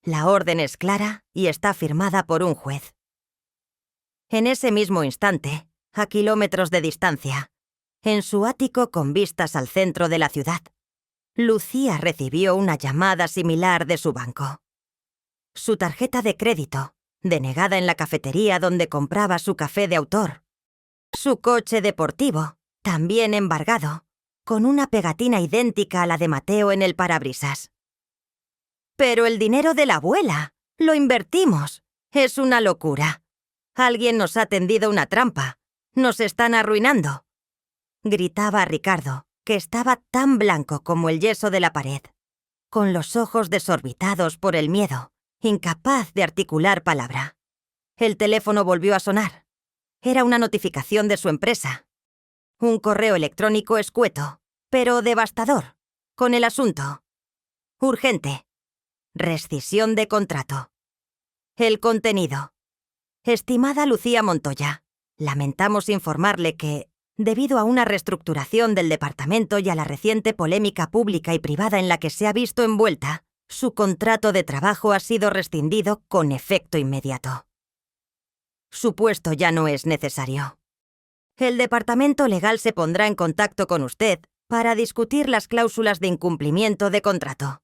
La orden es clara y está firmada por un juez». En ese mismo instante, a kilómetros de distancia, en su ático con vistas al centro de la ciudad, Lucía recibió una llamada similar de su banco. Su tarjeta de crédito, denegada en la cafetería donde compraba su café de autor. Su coche deportivo, también embargado, con una pegatina idéntica a la de Mateo en el parabrisas. «Pero el dinero de la abuela, lo invertimos. Es una locura. Alguien nos ha tendido una trampa. Nos están arruinando», gritaba Ricardo, que estaba tan blanco como el yeso de la pared, con los ojos desorbitados por el miedo, incapaz de articular palabra. El teléfono volvió a sonar. Era una notificación de su empresa. Un correo electrónico escueto, pero devastador, con el asunto: «Urgente. Rescisión de contrato». El contenido: «Estimada Lucía Montoya, lamentamos informarle que, debido a una reestructuración del departamento y a la reciente polémica pública y privada en la que se ha visto envuelta, su contrato de trabajo ha sido rescindido con efecto inmediato. Su puesto ya no es necesario. El departamento legal se pondrá en contacto con usted para discutir las cláusulas de incumplimiento de contrato».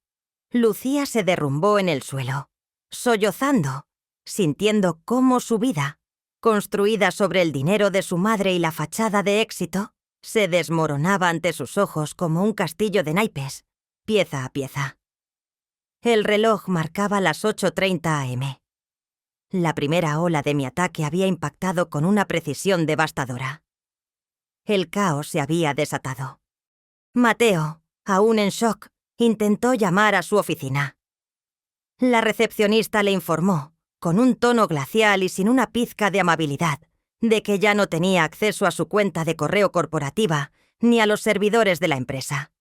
Lucía se derrumbó en el suelo, sollozando, sintiendo cómo su vida, construida sobre el dinero de su madre y la fachada de éxito, se desmoronaba ante sus ojos como un castillo de naipes, pieza a pieza. El reloj marcaba las 8:30 am. La primera ola de mi ataque había impactado con una precisión devastadora. El caos se había desatado. Mateo, aún en shock, intentó llamar a su oficina. La recepcionista le informó, con un tono glacial y sin una pizca de amabilidad, de que ya no tenía acceso a su cuenta de correo corporativa ni a los servidores de la empresa.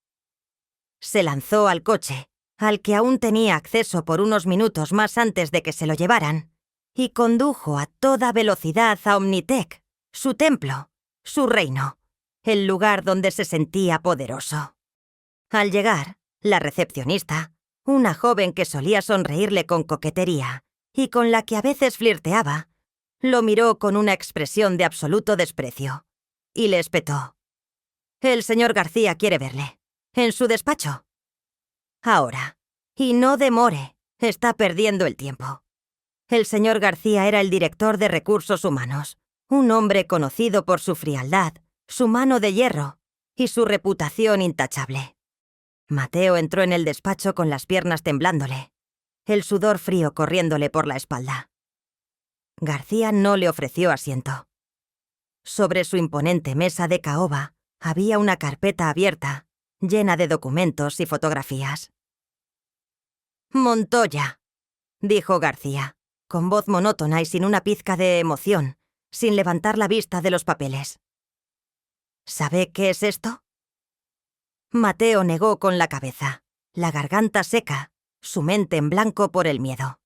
Se lanzó al coche, al que aún tenía acceso por unos minutos más antes de que se lo llevaran, y condujo a toda velocidad a Omnitech, su templo, su reino, el lugar donde se sentía poderoso. Al llegar, la recepcionista, una joven que solía sonreírle con coquetería y con la que a veces flirteaba, lo miró con una expresión de absoluto desprecio y le espetó. «El señor García quiere verle. En su despacho. Ahora. Y no demore. Está perdiendo el tiempo». El señor García era el director de Recursos Humanos, un hombre conocido por su frialdad, su mano de hierro y su reputación intachable. Mateo entró en el despacho con las piernas temblándole, el sudor frío corriéndole por la espalda. García no le ofreció asiento. Sobre su imponente mesa de caoba había una carpeta abierta, llena de documentos y fotografías. «Montoya», dijo García, con voz monótona y sin una pizca de emoción, sin levantar la vista de los papeles. «¿Sabe qué es esto?» Mateo negó con la cabeza, la garganta seca, su mente en blanco por el miedo.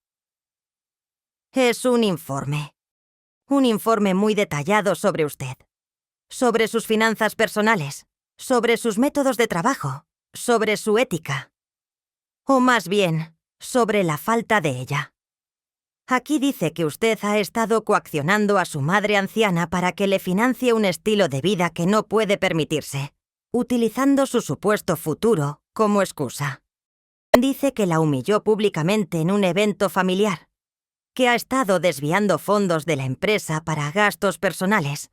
«Es un informe. Un informe muy detallado sobre usted. Sobre sus finanzas personales, sobre sus métodos de trabajo, sobre su ética. O más bien, sobre la falta de ella. Aquí dice que usted ha estado coaccionando a su madre anciana para que le financie un estilo de vida que no puede permitirse, utilizando su supuesto futuro como excusa. Dice que la humilló públicamente en un evento familiar, que ha estado desviando fondos de la empresa para gastos personales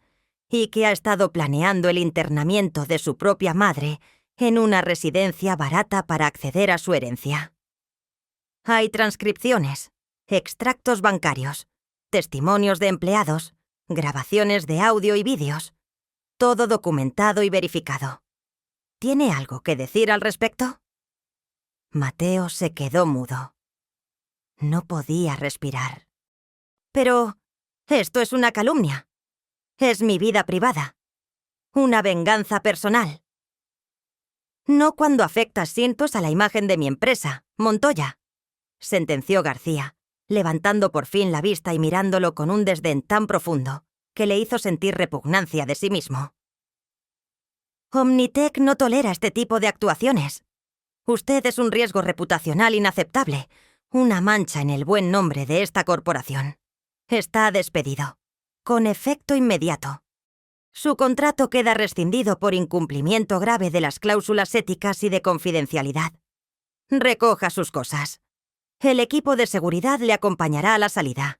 y que ha estado planeando el internamiento de su propia madre en una residencia barata para acceder a su herencia. Hay transcripciones, extractos bancarios, testimonios de empleados, grabaciones de audio y vídeos, todo documentado y verificado. ¿Tiene algo que decir al respecto? Mateo se quedó mudo. No podía respirar. Pero esto es una calumnia. Es mi vida privada. Una venganza personal. No cuando afecta asientos a la imagen de mi empresa, Montoya, sentenció García, levantando por fin la vista y mirándolo con un desdén tan profundo que le hizo sentir repugnancia de sí mismo. Omnitec no tolera este tipo de actuaciones. Usted es un riesgo reputacional inaceptable, una mancha en el buen nombre de esta corporación. Está despedido, con efecto inmediato. Su contrato queda rescindido por incumplimiento grave de las cláusulas éticas y de confidencialidad. Recoja sus cosas. El equipo de seguridad le acompañará a la salida.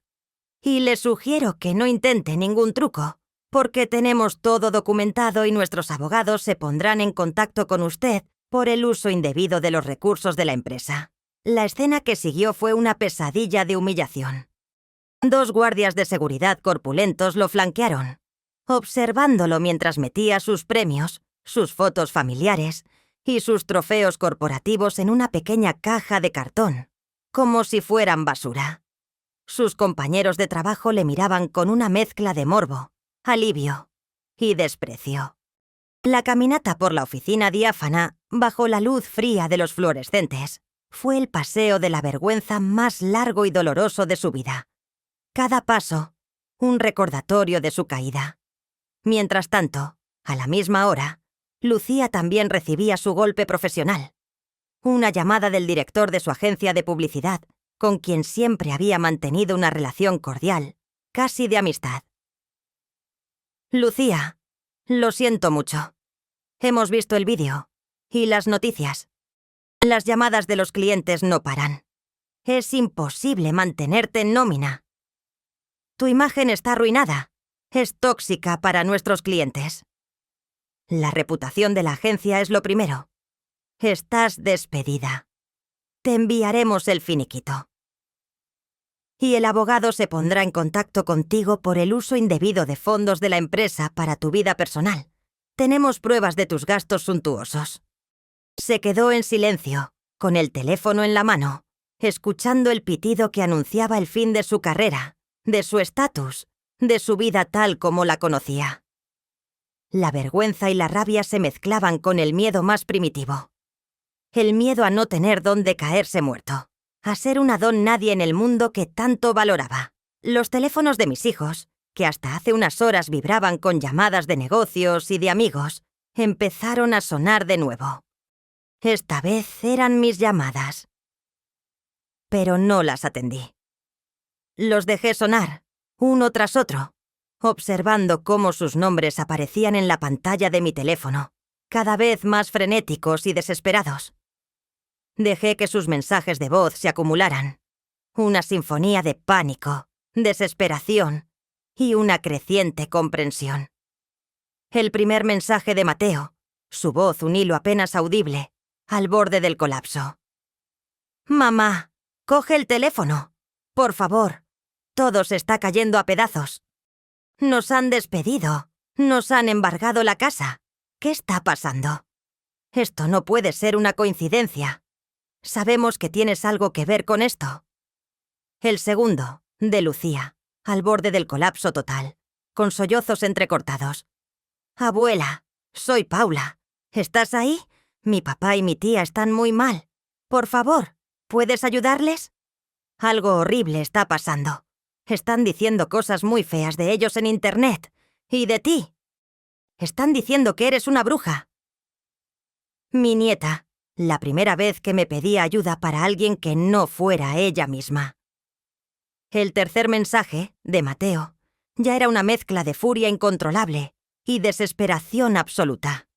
Y le sugiero que no intente ningún truco, porque tenemos todo documentado y nuestros abogados se pondrán en contacto con usted por el uso indebido de los recursos de la empresa. La escena que siguió fue una pesadilla de humillación. 2 guardias de seguridad corpulentos lo flanquearon, observándolo mientras metía sus premios, sus fotos familiares y sus trofeos corporativos en una pequeña caja de cartón, como si fueran basura. Sus compañeros de trabajo le miraban con una mezcla de morbo, alivio y desprecio. La caminata por la oficina diáfana, bajo la luz fría de los fluorescentes, fue el paseo de la vergüenza más largo y doloroso de su vida. Cada paso, un recordatorio de su caída. Mientras tanto, a la misma hora, Lucía también recibía su golpe profesional. Una llamada del director de su agencia de publicidad, con quien siempre había mantenido una relación cordial, casi de amistad. «Lucía, lo siento mucho. Hemos visto el vídeo y las noticias. Las llamadas de los clientes no paran. Es imposible mantenerte en nómina. Tu imagen está arruinada. Es tóxica para nuestros clientes. La reputación de la agencia es lo primero. Estás despedida. Te enviaremos el finiquito. Y el abogado se pondrá en contacto contigo por el uso indebido de fondos de la empresa para tu vida personal. Tenemos pruebas de tus gastos suntuosos». Se quedó en silencio, con el teléfono en la mano, escuchando el pitido que anunciaba el fin de su carrera, de su estatus, de su vida tal como la conocía. La vergüenza y la rabia se mezclaban con el miedo más primitivo. El miedo a no tener dónde caerse muerto, a ser una don nadie en el mundo que tanto valoraba. Los teléfonos de mis hijos, que hasta hace unas horas vibraban con llamadas de negocios y de amigos, empezaron a sonar de nuevo. Esta vez eran mis llamadas, pero no las atendí. Los dejé sonar, uno tras otro, observando cómo sus nombres aparecían en la pantalla de mi teléfono, cada vez más frenéticos y desesperados. Dejé que sus mensajes de voz se acumularan, una sinfonía de pánico, desesperación y una creciente comprensión. El primer mensaje de Mateo, su voz un hilo apenas audible, al borde del colapso. «Mamá, coge el teléfono. Por favor. Todo se está cayendo a pedazos. Nos han despedido. Nos han embargado la casa. ¿Qué está pasando? Esto no puede ser una coincidencia. Sabemos que tienes algo que ver con esto». El segundo, de Lucía, al borde del colapso total, con sollozos entrecortados. «Abuela, soy Paula. ¿Estás ahí? Mi papá y mi tía están muy mal. Por favor, ¿puedes ayudarles? Algo horrible está pasando. Están diciendo cosas muy feas de ellos en Internet. Y de ti. Están diciendo que eres una bruja». Mi nieta, la primera vez que me pedía ayuda para alguien que no fuera ella misma. El tercer mensaje, de Mateo, ya era una mezcla de furia incontrolable y desesperación absoluta.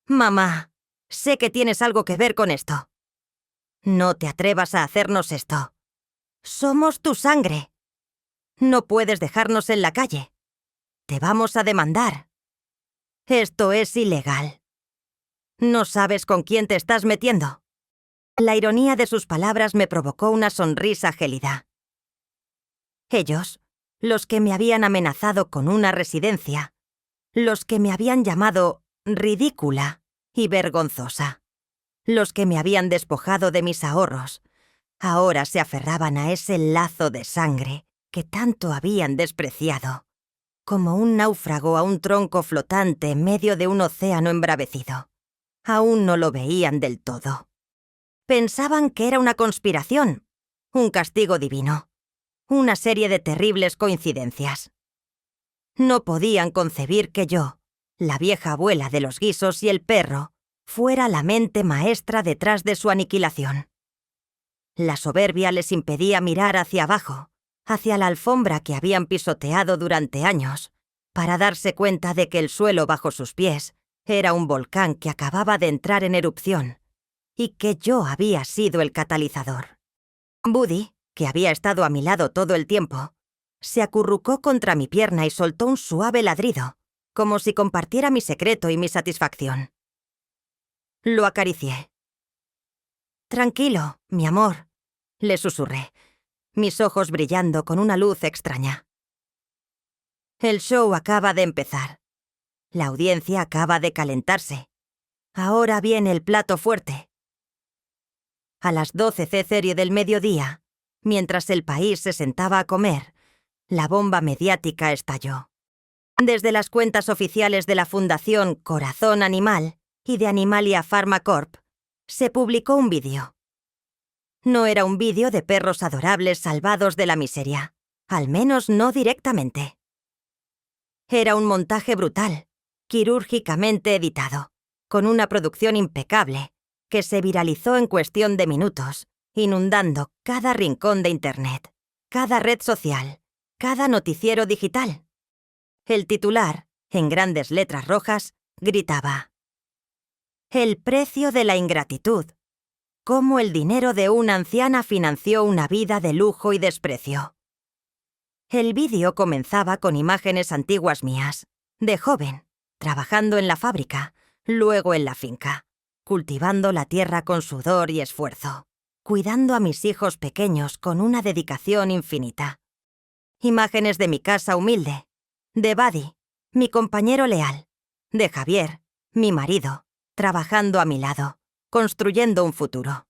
«Mamá, sé que tienes algo que ver con esto. No te atrevas a hacernos esto. Somos tu sangre. No puedes dejarnos en la calle. Te vamos a demandar. Esto es ilegal. No sabes con quién te estás metiendo». La ironía de sus palabras me provocó una sonrisa gélida. Ellos, los que me habían amenazado con una residencia, los que me habían llamado ridícula y vergonzosa, los que me habían despojado de mis ahorros, ahora se aferraban a ese lazo de sangre que tanto habían despreciado, como un náufrago a un tronco flotante en medio de un océano embravecido. Aún no lo veían del todo. Pensaban que era una conspiración, un castigo divino, una serie de terribles coincidencias. No podían concebir que yo, la vieja abuela de los guisos y el perro, fuera la mente maestra detrás de su aniquilación. La soberbia les impedía mirar hacia abajo, hacia la alfombra que habían pisoteado durante años, para darse cuenta de que el suelo bajo sus pies era un volcán que acababa de entrar en erupción y que yo había sido el catalizador. Buddy, que había estado a mi lado todo el tiempo, se acurrucó contra mi pierna y soltó un suave ladrido, como si compartiera mi secreto y mi satisfacción. Lo acaricié. «Tranquilo, mi amor», le susurré, mis ojos brillando con una luz extraña. El show acaba de empezar. La audiencia acaba de calentarse. Ahora viene el plato fuerte. A las 12:00 del mediodía, mientras el país se sentaba a comer, la bomba mediática estalló. Desde las cuentas oficiales de la Fundación Corazón Animal y de Animalia Pharma Corp, se publicó un vídeo. No era un vídeo de perros adorables salvados de la miseria, al menos no directamente. Era un montaje brutal, quirúrgicamente editado, con una producción impecable, que se viralizó en cuestión de minutos, inundando cada rincón de Internet, cada red social, cada noticiero digital. El titular, en grandes letras rojas, gritaba: «El precio de la ingratitud. Cómo el dinero de una anciana financió una vida de lujo y desprecio». El vídeo comenzaba con imágenes antiguas mías, de joven, trabajando en la fábrica, luego en la finca, cultivando la tierra con sudor y esfuerzo, cuidando a mis hijos pequeños con una dedicación infinita. Imágenes de mi casa humilde, de Buddy, mi compañero leal, de Javier, mi marido, trabajando a mi lado, construyendo un futuro.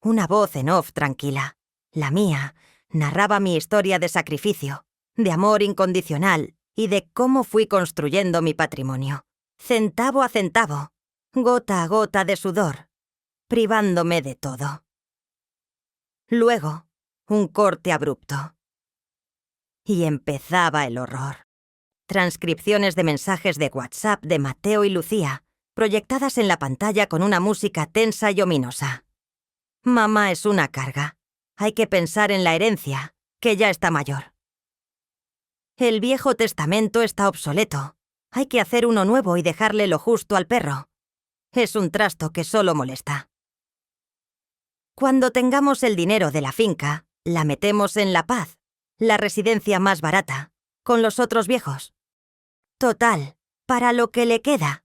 Una voz en off tranquila, la mía, narraba mi historia de sacrificio, de amor incondicional y de cómo fui construyendo mi patrimonio, centavo a centavo, gota a gota de sudor, privándome de todo. Luego, un corte abrupto. Y empezaba el horror. Transcripciones de mensajes de WhatsApp de Mateo y Lucía, proyectadas en la pantalla con una música tensa y ominosa. Mamá es una carga. Hay que pensar en la herencia, que ya está mayor. El Viejo Testamento está obsoleto. Hay que hacer uno nuevo y dejarle lo justo al perro. Es un trasto que solo molesta. Cuando tengamos el dinero de la finca, la metemos en La Paz, la residencia más barata, con los otros viejos. Total, para lo que le queda.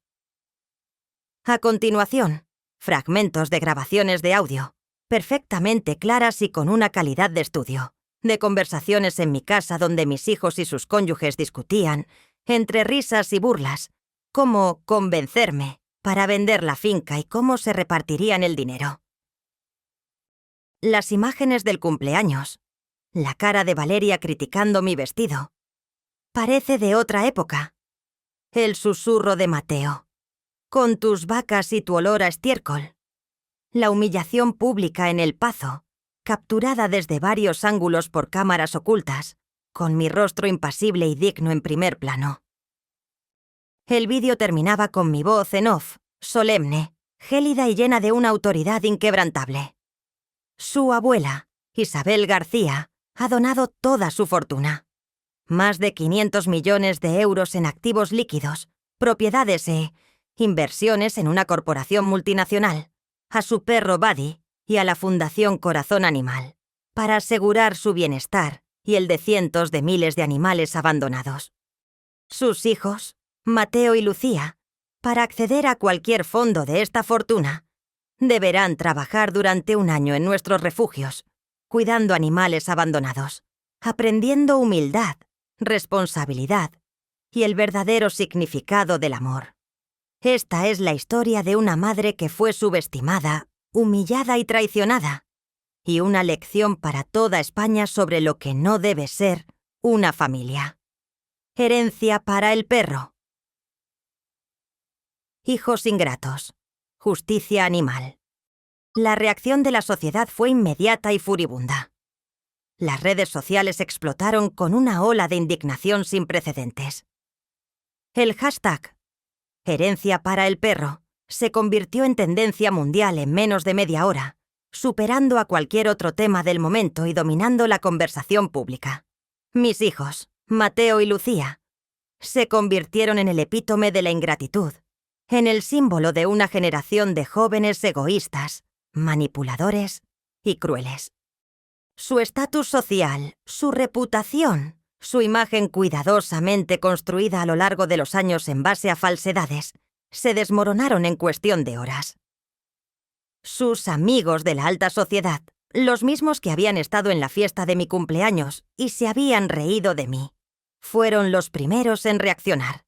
A continuación, fragmentos de grabaciones de audio, perfectamente claras y con una calidad de estudio, de conversaciones en mi casa donde mis hijos y sus cónyuges discutían, entre risas y burlas, cómo convencerme para vender la finca y cómo se repartirían el dinero. Las imágenes del cumpleaños, la cara de Valeria criticando mi vestido. Parece de otra época. El susurro de Mateo. Con tus vacas y tu olor a estiércol. La humillación pública en El Pazo, capturada desde varios ángulos por cámaras ocultas, con mi rostro impasible y digno en primer plano. El vídeo terminaba con mi voz en off, solemne, gélida y llena de una autoridad inquebrantable. Su abuela, Isabel García, ha donado toda su fortuna. Más de 500 millones de euros en activos líquidos, propiedades e inversiones en una corporación multinacional, a su perro Buddy y a la Fundación Corazón Animal, para asegurar su bienestar y el de cientos de miles de animales abandonados. Sus hijos, Mateo y Lucía, para acceder a cualquier fondo de esta fortuna, deberán trabajar durante un año en nuestros refugios, cuidando animales abandonados, aprendiendo humildad, responsabilidad y el verdadero significado del amor. Esta es la historia de una madre que fue subestimada, humillada y traicionada, y una lección para toda España sobre lo que no debe ser una familia. Herencia para el perro. Hijos ingratos. Justicia animal. La reacción de la sociedad fue inmediata y furibunda. Las redes sociales explotaron con una ola de indignación sin precedentes. El hashtag Herencia para el perro se convirtió en tendencia mundial en menos de media hora, superando a cualquier otro tema del momento y dominando la conversación pública. Mis hijos, Mateo y Lucía, se convirtieron en el epítome de la ingratitud, en el símbolo de una generación de jóvenes egoístas, manipuladores y crueles. Su estatus social, su reputación, su imagen cuidadosamente construida a lo largo de los años en base a falsedades, se desmoronaron en cuestión de horas. Sus amigos de la alta sociedad, los mismos que habían estado en la fiesta de mi cumpleaños y se habían reído de mí, fueron los primeros en reaccionar.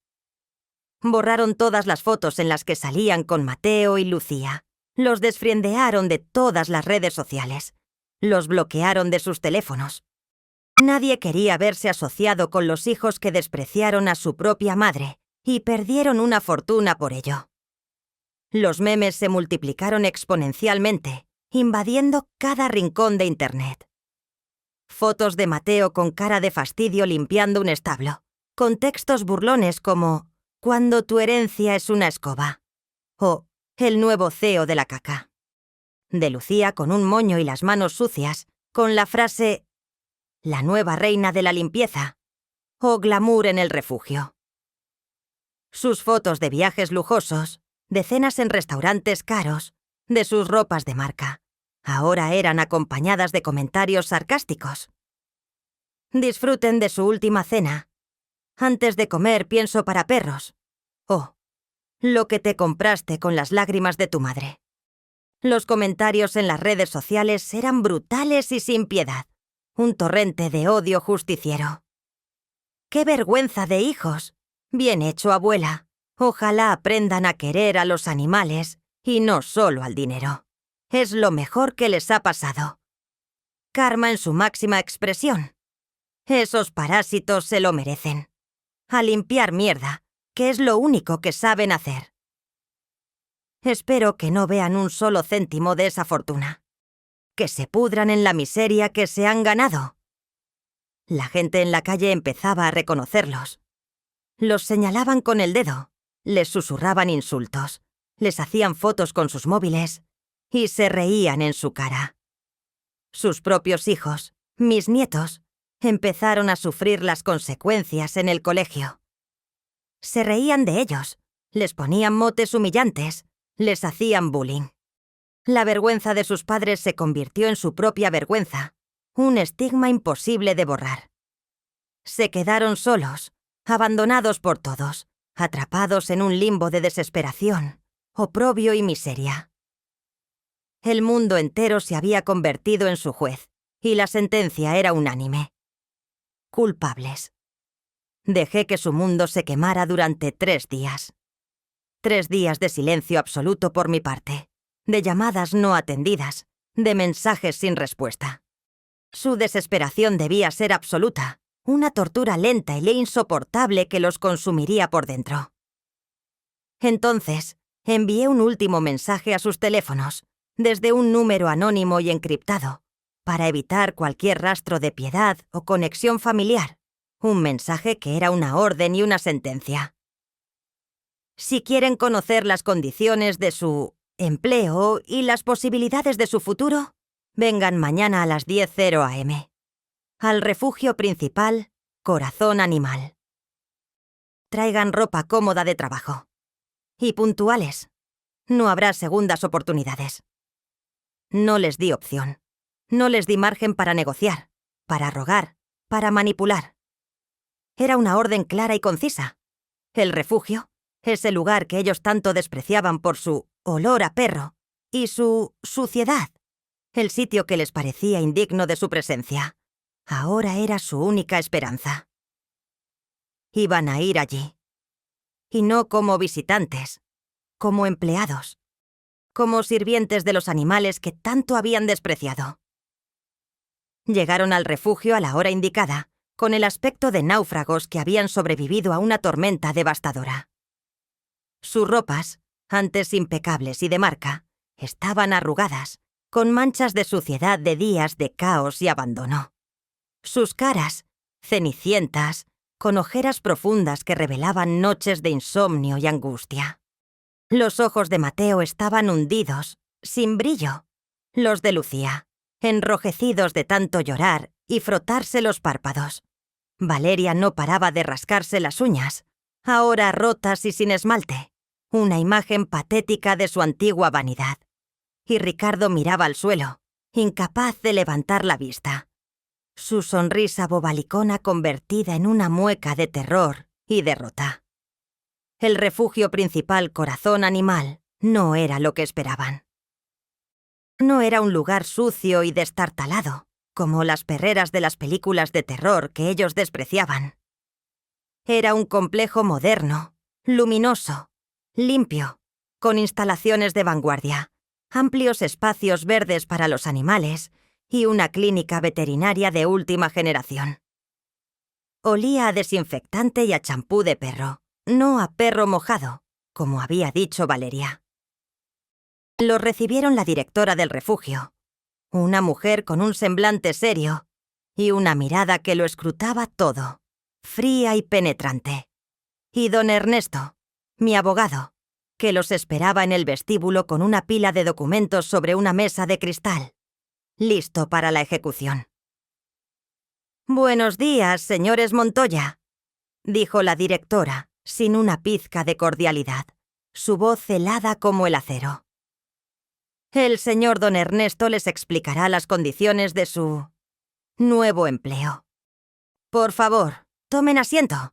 Borraron todas las fotos en las que salían con Mateo y Lucía. Los desfriendearon de todas las redes sociales. Los bloquearon de sus teléfonos. Nadie quería verse asociado con los hijos que despreciaron a su propia madre y perdieron una fortuna por ello. Los memes se multiplicaron exponencialmente, invadiendo cada rincón de Internet. Fotos de Mateo con cara de fastidio limpiando un establo, con textos burlones como «Cuando tu herencia es una escoba» o «El nuevo CEO de la caca». De Lucía con un moño y las manos sucias, con la frase «La nueva reina de la limpieza» o «Glamour en el refugio». Sus fotos de viajes lujosos, de cenas en restaurantes caros, de sus ropas de marca, ahora eran acompañadas de comentarios sarcásticos. Disfruten de su última cena. Antes de comer pienso para perros. Oh, lo que te compraste con las lágrimas de tu madre. Los comentarios en las redes sociales eran brutales y sin piedad. Un torrente de odio justiciero. ¡Qué vergüenza de hijos! Bien hecho, abuela. Ojalá aprendan a querer a los animales y no solo al dinero. Es lo mejor que les ha pasado. Karma en su máxima expresión. Esos parásitos se lo merecen. A limpiar mierda, que es lo único que saben hacer. Espero que no vean un solo céntimo de esa fortuna. Que se pudran en la miseria que se han ganado. La gente en la calle empezaba a reconocerlos. Los señalaban con el dedo, les susurraban insultos, les hacían fotos con sus móviles y se reían en su cara. Sus propios hijos, mis nietos, empezaron a sufrir las consecuencias en el colegio. Se reían de ellos, les ponían motes humillantes, les hacían bullying. La vergüenza de sus padres se convirtió en su propia vergüenza, un estigma imposible de borrar. Se quedaron solos, abandonados por todos, atrapados en un limbo de desesperación, oprobio y miseria. El mundo entero se había convertido en su juez, y la sentencia era unánime. Culpables. Dejé que su mundo se quemara durante 3 días. 3 días de silencio absoluto por mi parte, de llamadas no atendidas, de mensajes sin respuesta. Su desesperación debía ser absoluta, una tortura lenta y insoportable que los consumiría por dentro. Entonces, envié un último mensaje a sus teléfonos, desde un número anónimo y encriptado, para evitar cualquier rastro de piedad o conexión familiar, un mensaje que era una orden y una sentencia. Si quieren conocer las condiciones de su empleo y las posibilidades de su futuro, vengan mañana a las 10:00 am. Al refugio principal, Corazón Animal. Traigan ropa cómoda de trabajo. Y puntuales. No habrá segundas oportunidades. No les di opción. No les di margen para negociar, para rogar, para manipular. Era una orden clara y concisa. El refugio, ese lugar que ellos tanto despreciaban por su olor a perro y su suciedad, el sitio que les parecía indigno de su presencia, ahora era su única esperanza. Iban a ir allí. Y no como visitantes, como empleados, como sirvientes de los animales que tanto habían despreciado. Llegaron al refugio a la hora indicada, con el aspecto de náufragos que habían sobrevivido a una tormenta devastadora. Sus ropas, antes impecables y de marca, estaban arrugadas, con manchas de suciedad de días de caos y abandono. Sus caras, cenicientas, con ojeras profundas que revelaban noches de insomnio y angustia. Los ojos de Mateo estaban hundidos, sin brillo. Los de Lucía, enrojecidos de tanto llorar y frotarse los párpados. Valeria no paraba de rascarse las uñas, ahora rotas y sin esmalte, una imagen patética de su antigua vanidad. Y Ricardo miraba al suelo, incapaz de levantar la vista. Su sonrisa bobalicona convertida en una mueca de terror y derrota. El refugio principal Corazón Animal no era lo que esperaban. No era un lugar sucio y destartalado, como las perreras de las películas de terror que ellos despreciaban. Era un complejo moderno, luminoso, limpio, con instalaciones de vanguardia, amplios espacios verdes para los animales y una clínica veterinaria de última generación. Olía a desinfectante y a champú de perro, no a perro mojado, como había dicho Valeria. Lo recibieron la directora del refugio, una mujer con un semblante serio y una mirada que lo escrutaba todo, fría y penetrante. Y don Ernesto, mi abogado, que los esperaba en el vestíbulo con una pila de documentos sobre una mesa de cristal, listo para la ejecución. «Buenos días, señores Montoya», dijo la directora, sin una pizca de cordialidad, su voz helada como el acero. «El señor don Ernesto les explicará las condiciones de su nuevo empleo. Por favor, tomen asiento».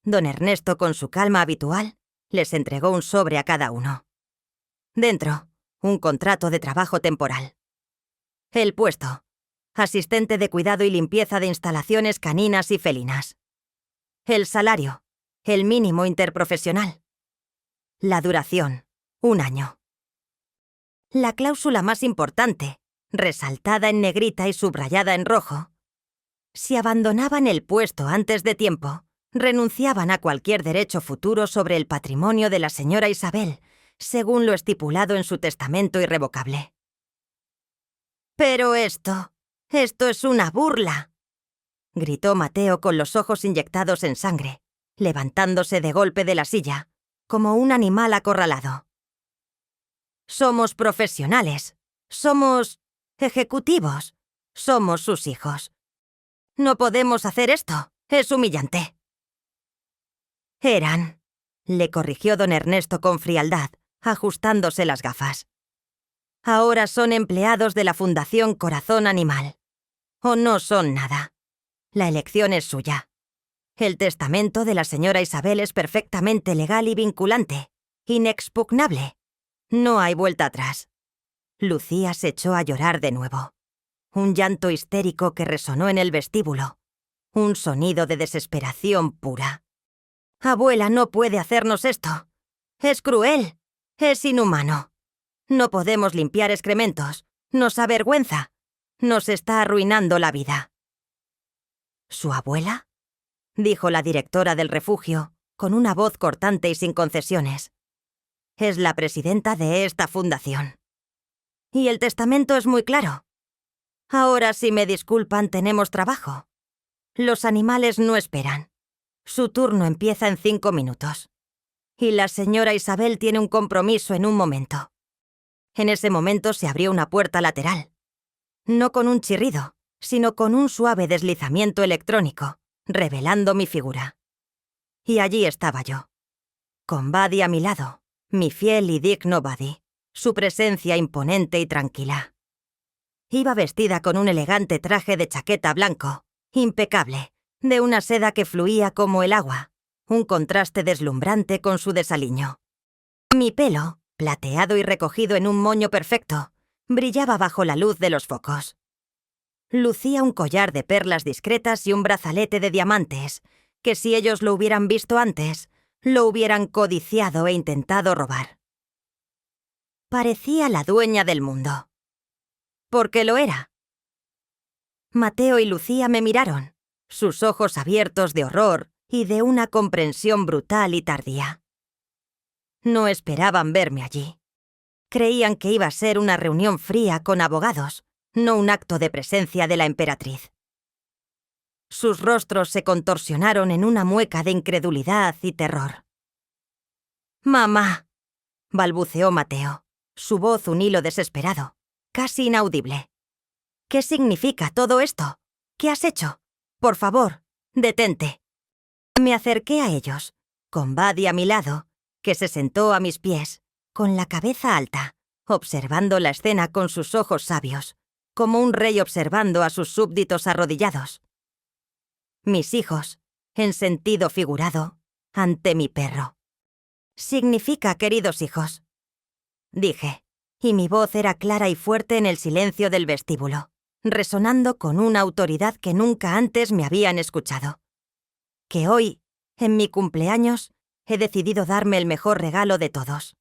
Don Ernesto, con su calma habitual, les entregó un sobre a cada uno. Dentro, un contrato de trabajo temporal. El puesto: asistente de cuidado y limpieza de instalaciones caninas y felinas. El salario: el mínimo interprofesional. La duración: 1 año. La cláusula más importante, resaltada en negrita y subrayada en rojo: si abandonaban el puesto antes de tiempo, renunciaban a cualquier derecho futuro sobre el patrimonio de la señora Isabel, según lo estipulado en su testamento irrevocable. «Pero esto es una burla», gritó Mateo con los ojos inyectados en sangre, levantándose de golpe de la silla, como un animal acorralado. Somos profesionales. Somos ejecutivos. Somos sus hijos. No podemos hacer esto. Es humillante. Eran, le corrigió don Ernesto con frialdad, ajustándose las gafas. Ahora son empleados de la Fundación Corazón Animal. O no son nada. La elección es suya. El testamento de la señora Isabel es perfectamente legal y vinculante, inexpugnable. No hay vuelta atrás. Lucía se echó a llorar de nuevo. Un llanto histérico que resonó en el vestíbulo. Un sonido de desesperación pura. Abuela no puede hacernos esto. Es cruel. Es inhumano. No podemos limpiar excrementos. Nos avergüenza. Nos está arruinando la vida. ¿Su abuela?, dijo la directora del refugio, con una voz cortante y sin concesiones. Es la presidenta de esta fundación. Y el testamento es muy claro. Ahora, si me disculpan, tenemos trabajo. Los animales no esperan. Su turno empieza en 5 minutos. Y la señora Isabel tiene un compromiso en un momento. En ese momento se abrió una puerta lateral. No con un chirrido, sino con un suave deslizamiento electrónico, revelando mi figura. Y allí estaba yo, con Buddy a mi lado, mi fiel y digno Buddy, su presencia imponente y tranquila. Iba vestida con un elegante traje de chaqueta blanco, impecable, de una seda que fluía como el agua, un contraste deslumbrante con su desaliño. Mi pelo, plateado y recogido en un moño perfecto, brillaba bajo la luz de los focos. Lucía un collar de perlas discretas y un brazalete de diamantes, que si ellos lo hubieran visto antes, lo hubieran codiciado e intentado robar. Parecía la dueña del mundo. Porque lo era. Mateo y Lucía me miraron, sus ojos abiertos de horror y de una comprensión brutal y tardía. No esperaban verme allí. Creían que iba a ser una reunión fría con abogados, no un acto de presencia de la emperatriz. Sus rostros se contorsionaron en una mueca de incredulidad y terror. «Mamá», balbuceó Mateo, su voz un hilo desesperado, casi inaudible. «¿Qué significa todo esto? ¿Qué has hecho? Por favor, detente». Me acerqué a ellos, con Buddy a mi lado, que se sentó a mis pies, con la cabeza alta, observando la escena con sus ojos sabios, como un rey observando a sus súbditos arrodillados. Mis hijos, en sentido figurado, ante mi perro. Significa queridos hijos, dije, y mi voz era clara y fuerte en el silencio del vestíbulo, resonando con una autoridad que nunca antes me habían escuchado. Que hoy, en mi cumpleaños, he decidido darme el mejor regalo de todos.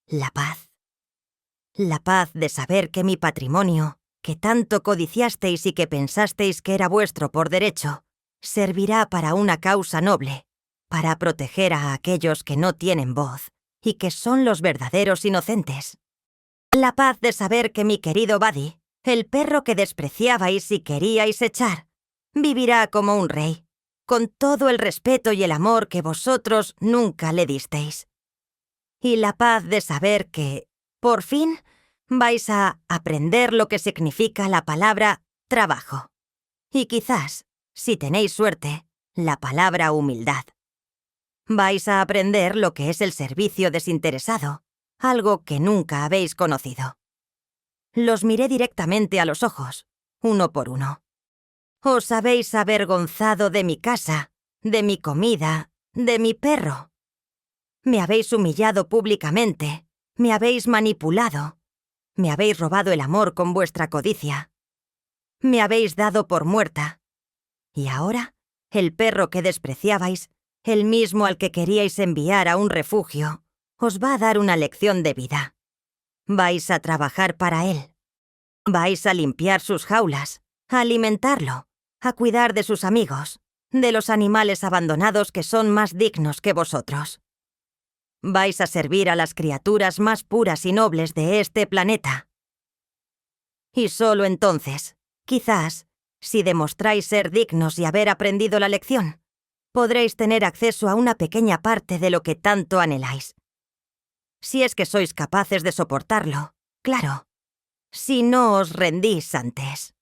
La paz. La paz de saber que mi patrimonio, que tanto codiciasteis y que pensasteis que era vuestro por derecho, servirá para una causa noble, para proteger a aquellos que no tienen voz y que son los verdaderos inocentes. La paz de saber que mi querido Buddy, el perro que despreciabais y queríais echar, vivirá como un rey, con todo el respeto y el amor que vosotros nunca le disteis. Y la paz de saber que, por fin, vais a aprender lo que significa la palabra trabajo. Y quizás, si tenéis suerte, la palabra humildad. Vais a aprender lo que es el servicio desinteresado, algo que nunca habéis conocido. Los miré directamente a los ojos, uno por uno. Os habéis avergonzado de mi casa, de mi comida, de mi perro. Me habéis humillado públicamente, me habéis manipulado, me habéis robado el amor con vuestra codicia. Me habéis dado por muerta. Y ahora, el perro que despreciabais, el mismo al que queríais enviar a un refugio, os va a dar una lección de vida. Vais a trabajar para él. Vais a limpiar sus jaulas, a alimentarlo, a cuidar de sus amigos, de los animales abandonados que son más dignos que vosotros. Vais a servir a las criaturas más puras y nobles de este planeta. Y solo entonces, quizás, si demostráis ser dignos y haber aprendido la lección, podréis tener acceso a una pequeña parte de lo que tanto anheláis. Si es que sois capaces de soportarlo, claro. Si no os rendís antes.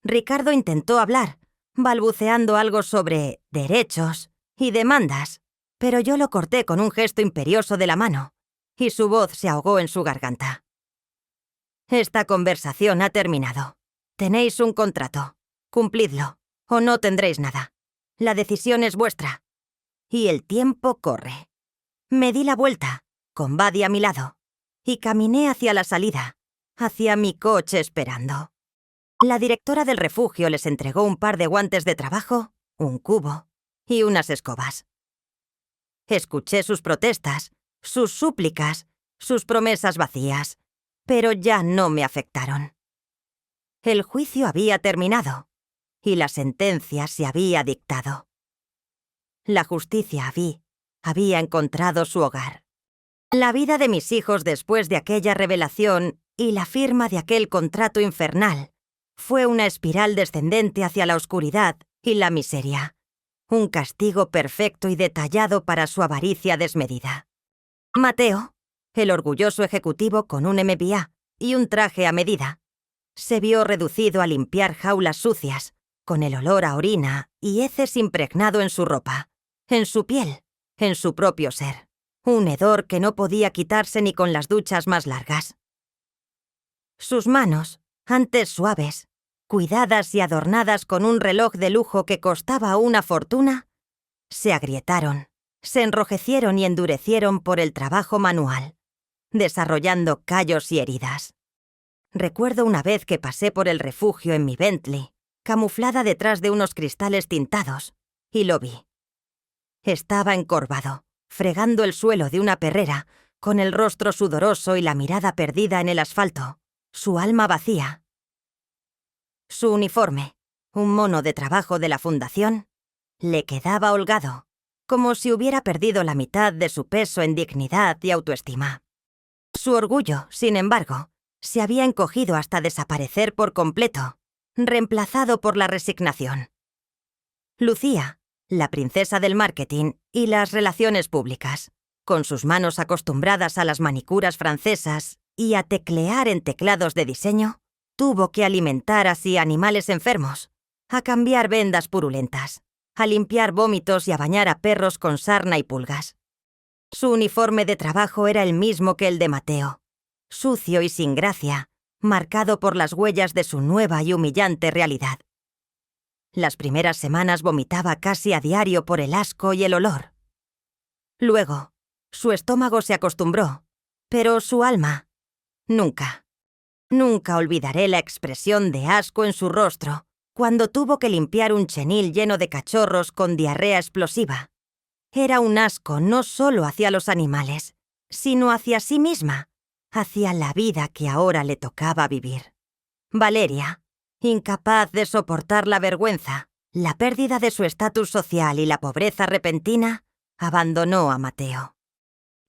Ricardo intentó hablar, balbuceando algo sobre derechos y demandas, pero yo lo corté con un gesto imperioso de la mano, y su voz se ahogó en su garganta. Esta conversación ha terminado. Tenéis un contrato. Cumplidlo, o no tendréis nada. La decisión es vuestra. Y el tiempo corre. Me di la vuelta, con Buddy a mi lado, y caminé hacia la salida, hacia mi coche esperando. La directora del refugio les entregó un par de guantes de trabajo, un cubo y unas escobas. Escuché sus protestas, sus súplicas, sus promesas vacías, pero ya no me afectaron. El juicio había terminado y la sentencia se había dictado. La justicia había encontrado su hogar. La vida de mis hijos después de aquella revelación y la firma de aquel contrato infernal fue una espiral descendente hacia la oscuridad y la miseria. Un castigo perfecto y detallado para su avaricia desmedida. Mateo, el orgulloso ejecutivo con un MBA y un traje a medida, se vio reducido a limpiar jaulas sucias, con el olor a orina y heces impregnado en su ropa, en su piel, en su propio ser. Un hedor que no podía quitarse ni con las duchas más largas. Sus manos, antes suaves, cuidadas y adornadas con un reloj de lujo que costaba una fortuna, se agrietaron, se enrojecieron y endurecieron por el trabajo manual, desarrollando callos y heridas. Recuerdo una vez que pasé por el refugio en mi Bentley, camuflada detrás de unos cristales tintados, y lo vi. Estaba encorvado, fregando el suelo de una perrera, con el rostro sudoroso y la mirada perdida en el asfalto, su alma vacía. Su uniforme, un mono de trabajo de la fundación, le quedaba holgado, como si hubiera perdido la mitad de su peso en dignidad y autoestima. Su orgullo, sin embargo, se había encogido hasta desaparecer por completo, reemplazado por la resignación. Lucía, la princesa del marketing y las relaciones públicas, con sus manos acostumbradas a las manicuras francesas y a teclear en teclados de diseño, tuvo que alimentar así animales enfermos, a cambiar vendas purulentas, a limpiar vómitos y a bañar a perros con sarna y pulgas. Su uniforme de trabajo era el mismo que el de Mateo, sucio y sin gracia, marcado por las huellas de su nueva y humillante realidad. Las primeras semanas vomitaba casi a diario por el asco y el olor. Luego, su estómago se acostumbró, pero su alma, nunca. Nunca olvidaré la expresión de asco en su rostro cuando tuvo que limpiar un chenil lleno de cachorros con diarrea explosiva. Era un asco no solo hacia los animales, sino hacia sí misma, hacia la vida que ahora le tocaba vivir. Valeria, incapaz de soportar la vergüenza, la pérdida de su estatus social y la pobreza repentina, abandonó a Mateo.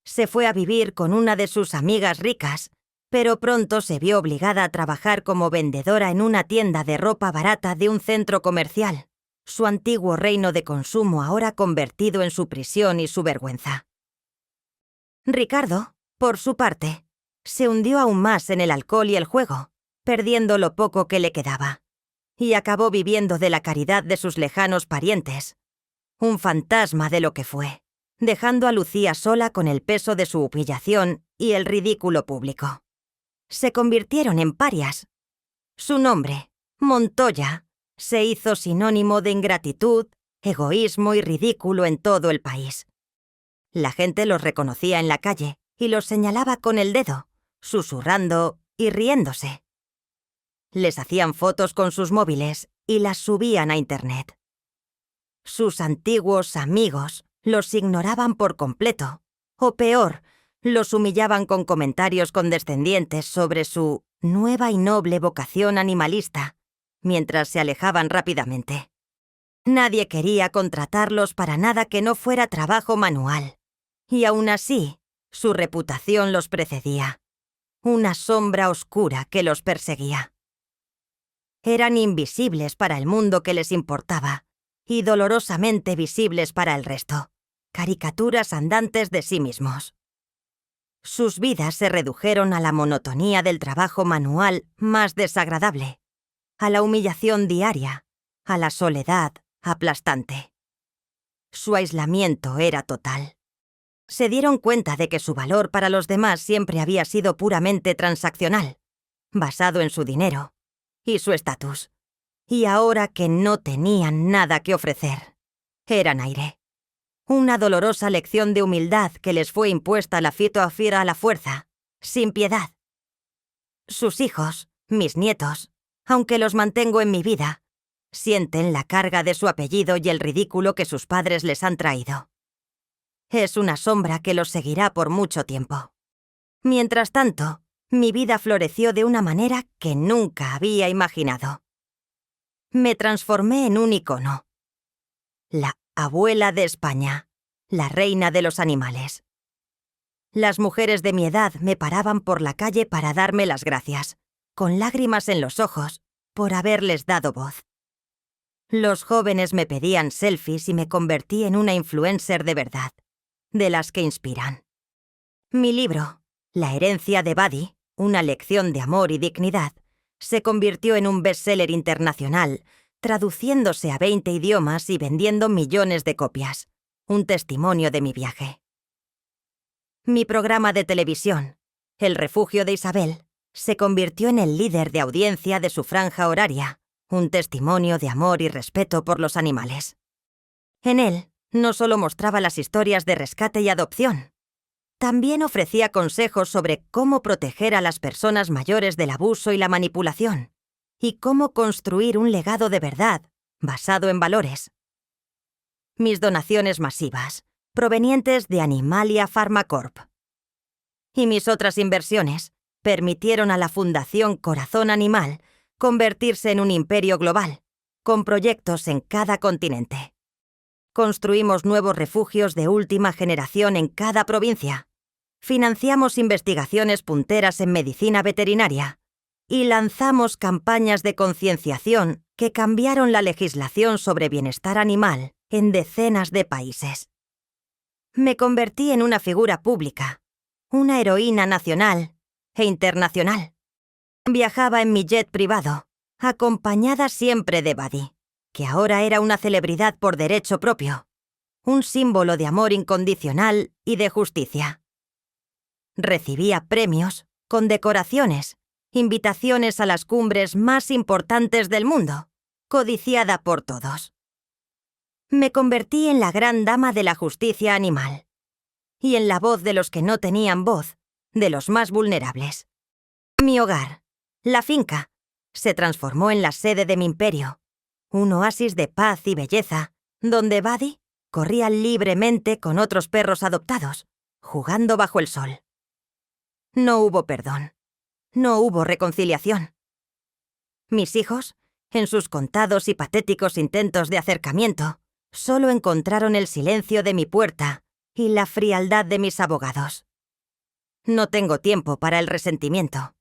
Se fue a vivir con una de sus amigas ricas, pero pronto se vio obligada a trabajar como vendedora en una tienda de ropa barata de un centro comercial, su antiguo reino de consumo ahora convertido en su prisión y su vergüenza. Ricardo, por su parte, se hundió aún más en el alcohol y el juego, perdiendo lo poco que le quedaba, y acabó viviendo de la caridad de sus lejanos parientes, un fantasma de lo que fue, dejando a Lucía sola con el peso de su humillación y el ridículo público. Se convirtieron en parias. Su nombre, Montoya, se hizo sinónimo de ingratitud, egoísmo y ridículo en todo el país. La gente los reconocía en la calle y los señalaba con el dedo, susurrando y riéndose. Les hacían fotos con sus móviles y las subían a Internet. Sus antiguos amigos los ignoraban por completo, o peor, los humillaban con comentarios condescendientes sobre su nueva y noble vocación animalista, mientras se alejaban rápidamente. Nadie quería contratarlos para nada que no fuera trabajo manual, y aún así, su reputación los precedía, una sombra oscura que los perseguía. Eran invisibles para el mundo que les importaba, y dolorosamente visibles para el resto, caricaturas andantes de sí mismos. Sus vidas se redujeron a la monotonía del trabajo manual más desagradable, a la humillación diaria, a la soledad aplastante. Su aislamiento era total. Se dieron cuenta de que su valor para los demás siempre había sido puramente transaccional, basado en su dinero y su estatus. Y ahora que no tenían nada que ofrecer, eran aire. Una dolorosa lección de humildad que les fue impuesta la fitoafira a la fuerza, sin piedad. Sus hijos, mis nietos, aunque los mantengo en mi vida, sienten la carga de su apellido y el ridículo que sus padres les han traído. Es una sombra que los seguirá por mucho tiempo. Mientras tanto, mi vida floreció de una manera que nunca había imaginado. Me transformé en un icono. La abuela de España, la reina de los animales. Las mujeres de mi edad me paraban por la calle para darme las gracias, con lágrimas en los ojos, por haberles dado voz. Los jóvenes me pedían selfies y me convertí en una influencer de verdad, de las que inspiran. Mi libro, La herencia de Buddy, una lección de amor y dignidad, se convirtió en un bestseller internacional, traduciéndose a 20 idiomas y vendiendo millones de copias. Un testimonio de mi viaje. Mi programa de televisión, El refugio de Isabel, se convirtió en el líder de audiencia de su franja horaria, un testimonio de amor y respeto por los animales. En él, no solo mostraba las historias de rescate y adopción, también ofrecía consejos sobre cómo proteger a las personas mayores del abuso y la manipulación, y cómo construir un legado de verdad, basado en valores. Mis donaciones masivas, provenientes de Animalia Pharma Corp. Y mis otras inversiones permitieron a la Fundación Corazón Animal convertirse en un imperio global, con proyectos en cada continente. Construimos nuevos refugios de última generación en cada provincia. Financiamos investigaciones punteras en medicina veterinaria y lanzamos campañas de concienciación que cambiaron la legislación sobre bienestar animal en decenas de países. Me convertí en una figura pública, una heroína nacional e internacional. Viajaba en mi jet privado, acompañada siempre de Buddy, que ahora era una celebridad por derecho propio, un símbolo de amor incondicional y de justicia. Recibía premios, condecoraciones, invitaciones a las cumbres más importantes del mundo, codiciada por todos. Me convertí en la gran dama de la justicia animal y en la voz de los que no tenían voz, de los más vulnerables. Mi hogar, la finca, se transformó en la sede de mi imperio, un oasis de paz y belleza, donde Buddy corría libremente con otros perros adoptados, jugando bajo el sol. No hubo perdón, no hubo reconciliación. Mis hijos, en sus contados y patéticos intentos de acercamiento, solo encontraron el silencio de mi puerta y la frialdad de mis abogados. No tengo tiempo para el resentimiento.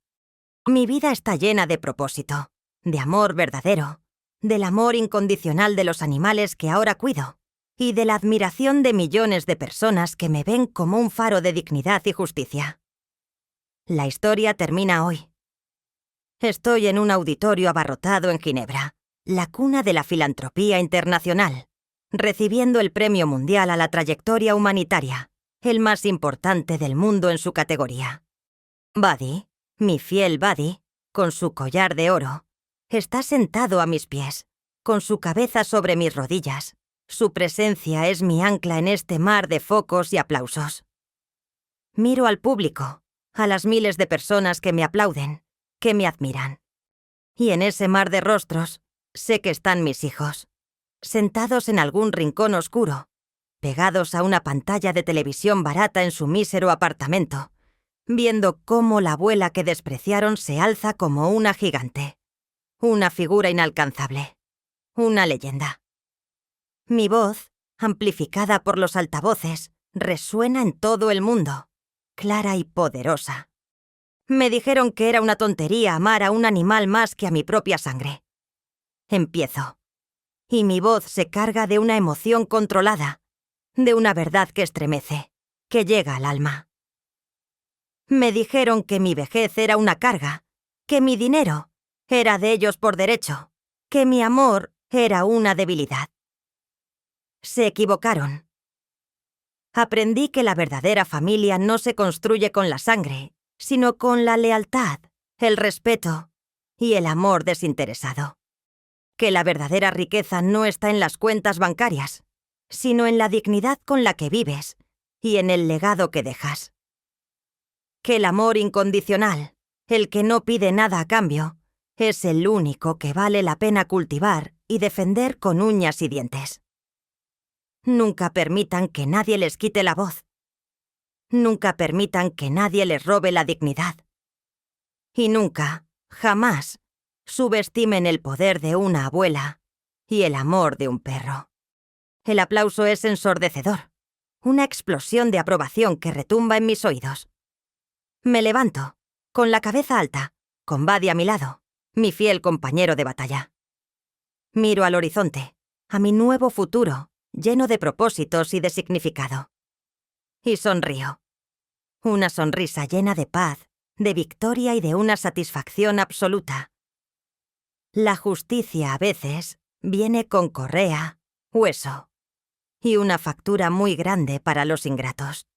Mi vida está llena de propósito, de amor verdadero, del amor incondicional de los animales que ahora cuido y de la admiración de millones de personas que me ven como un faro de dignidad y justicia. La historia termina hoy. Estoy en un auditorio abarrotado en Ginebra, la cuna de la filantropía internacional, recibiendo el Premio Mundial a la Trayectoria Humanitaria, el más importante del mundo en su categoría. Buddy, mi fiel Buddy, con su collar de oro, está sentado a mis pies, con su cabeza sobre mis rodillas. Su presencia es mi ancla en este mar de focos y aplausos. Miro al público, a las miles de personas que me aplauden, que me admiran. Y en ese mar de rostros, sé que están mis hijos, sentados en algún rincón oscuro, pegados a una pantalla de televisión barata en su mísero apartamento, viendo cómo la abuela que despreciaron se alza como una gigante, una figura inalcanzable, una leyenda. Mi voz, amplificada por los altavoces, resuena en todo el mundo, clara y poderosa. Me dijeron que era una tontería amar a un animal más que a mi propia sangre. Empiezo. Y mi voz se carga de una emoción controlada, de una verdad que estremece, que llega al alma. Me dijeron que mi vejez era una carga, que mi dinero era de ellos por derecho, que mi amor era una debilidad. Se equivocaron. Aprendí que la verdadera familia no se construye con la sangre, sino con la lealtad, el respeto y el amor desinteresado. Que la verdadera riqueza no está en las cuentas bancarias, sino en la dignidad con la que vives y en el legado que dejas. Que el amor incondicional, el que no pide nada a cambio, es el único que vale la pena cultivar y defender con uñas y dientes. Nunca permitan que nadie les quite la voz. Nunca permitan que nadie les robe la dignidad. Y nunca, jamás, subestimen el poder de una abuela y el amor de un perro. El aplauso es ensordecedor, una explosión de aprobación que retumba en mis oídos. Me levanto, con la cabeza alta, con Buddy a mi lado, mi fiel compañero de batalla. Miro al horizonte, a mi nuevo futuro, lleno de propósitos y de significado. Y sonrío. Una sonrisa llena de paz, de victoria y de una satisfacción absoluta. La justicia a veces viene con correa, hueso y una factura muy grande para los ingratos.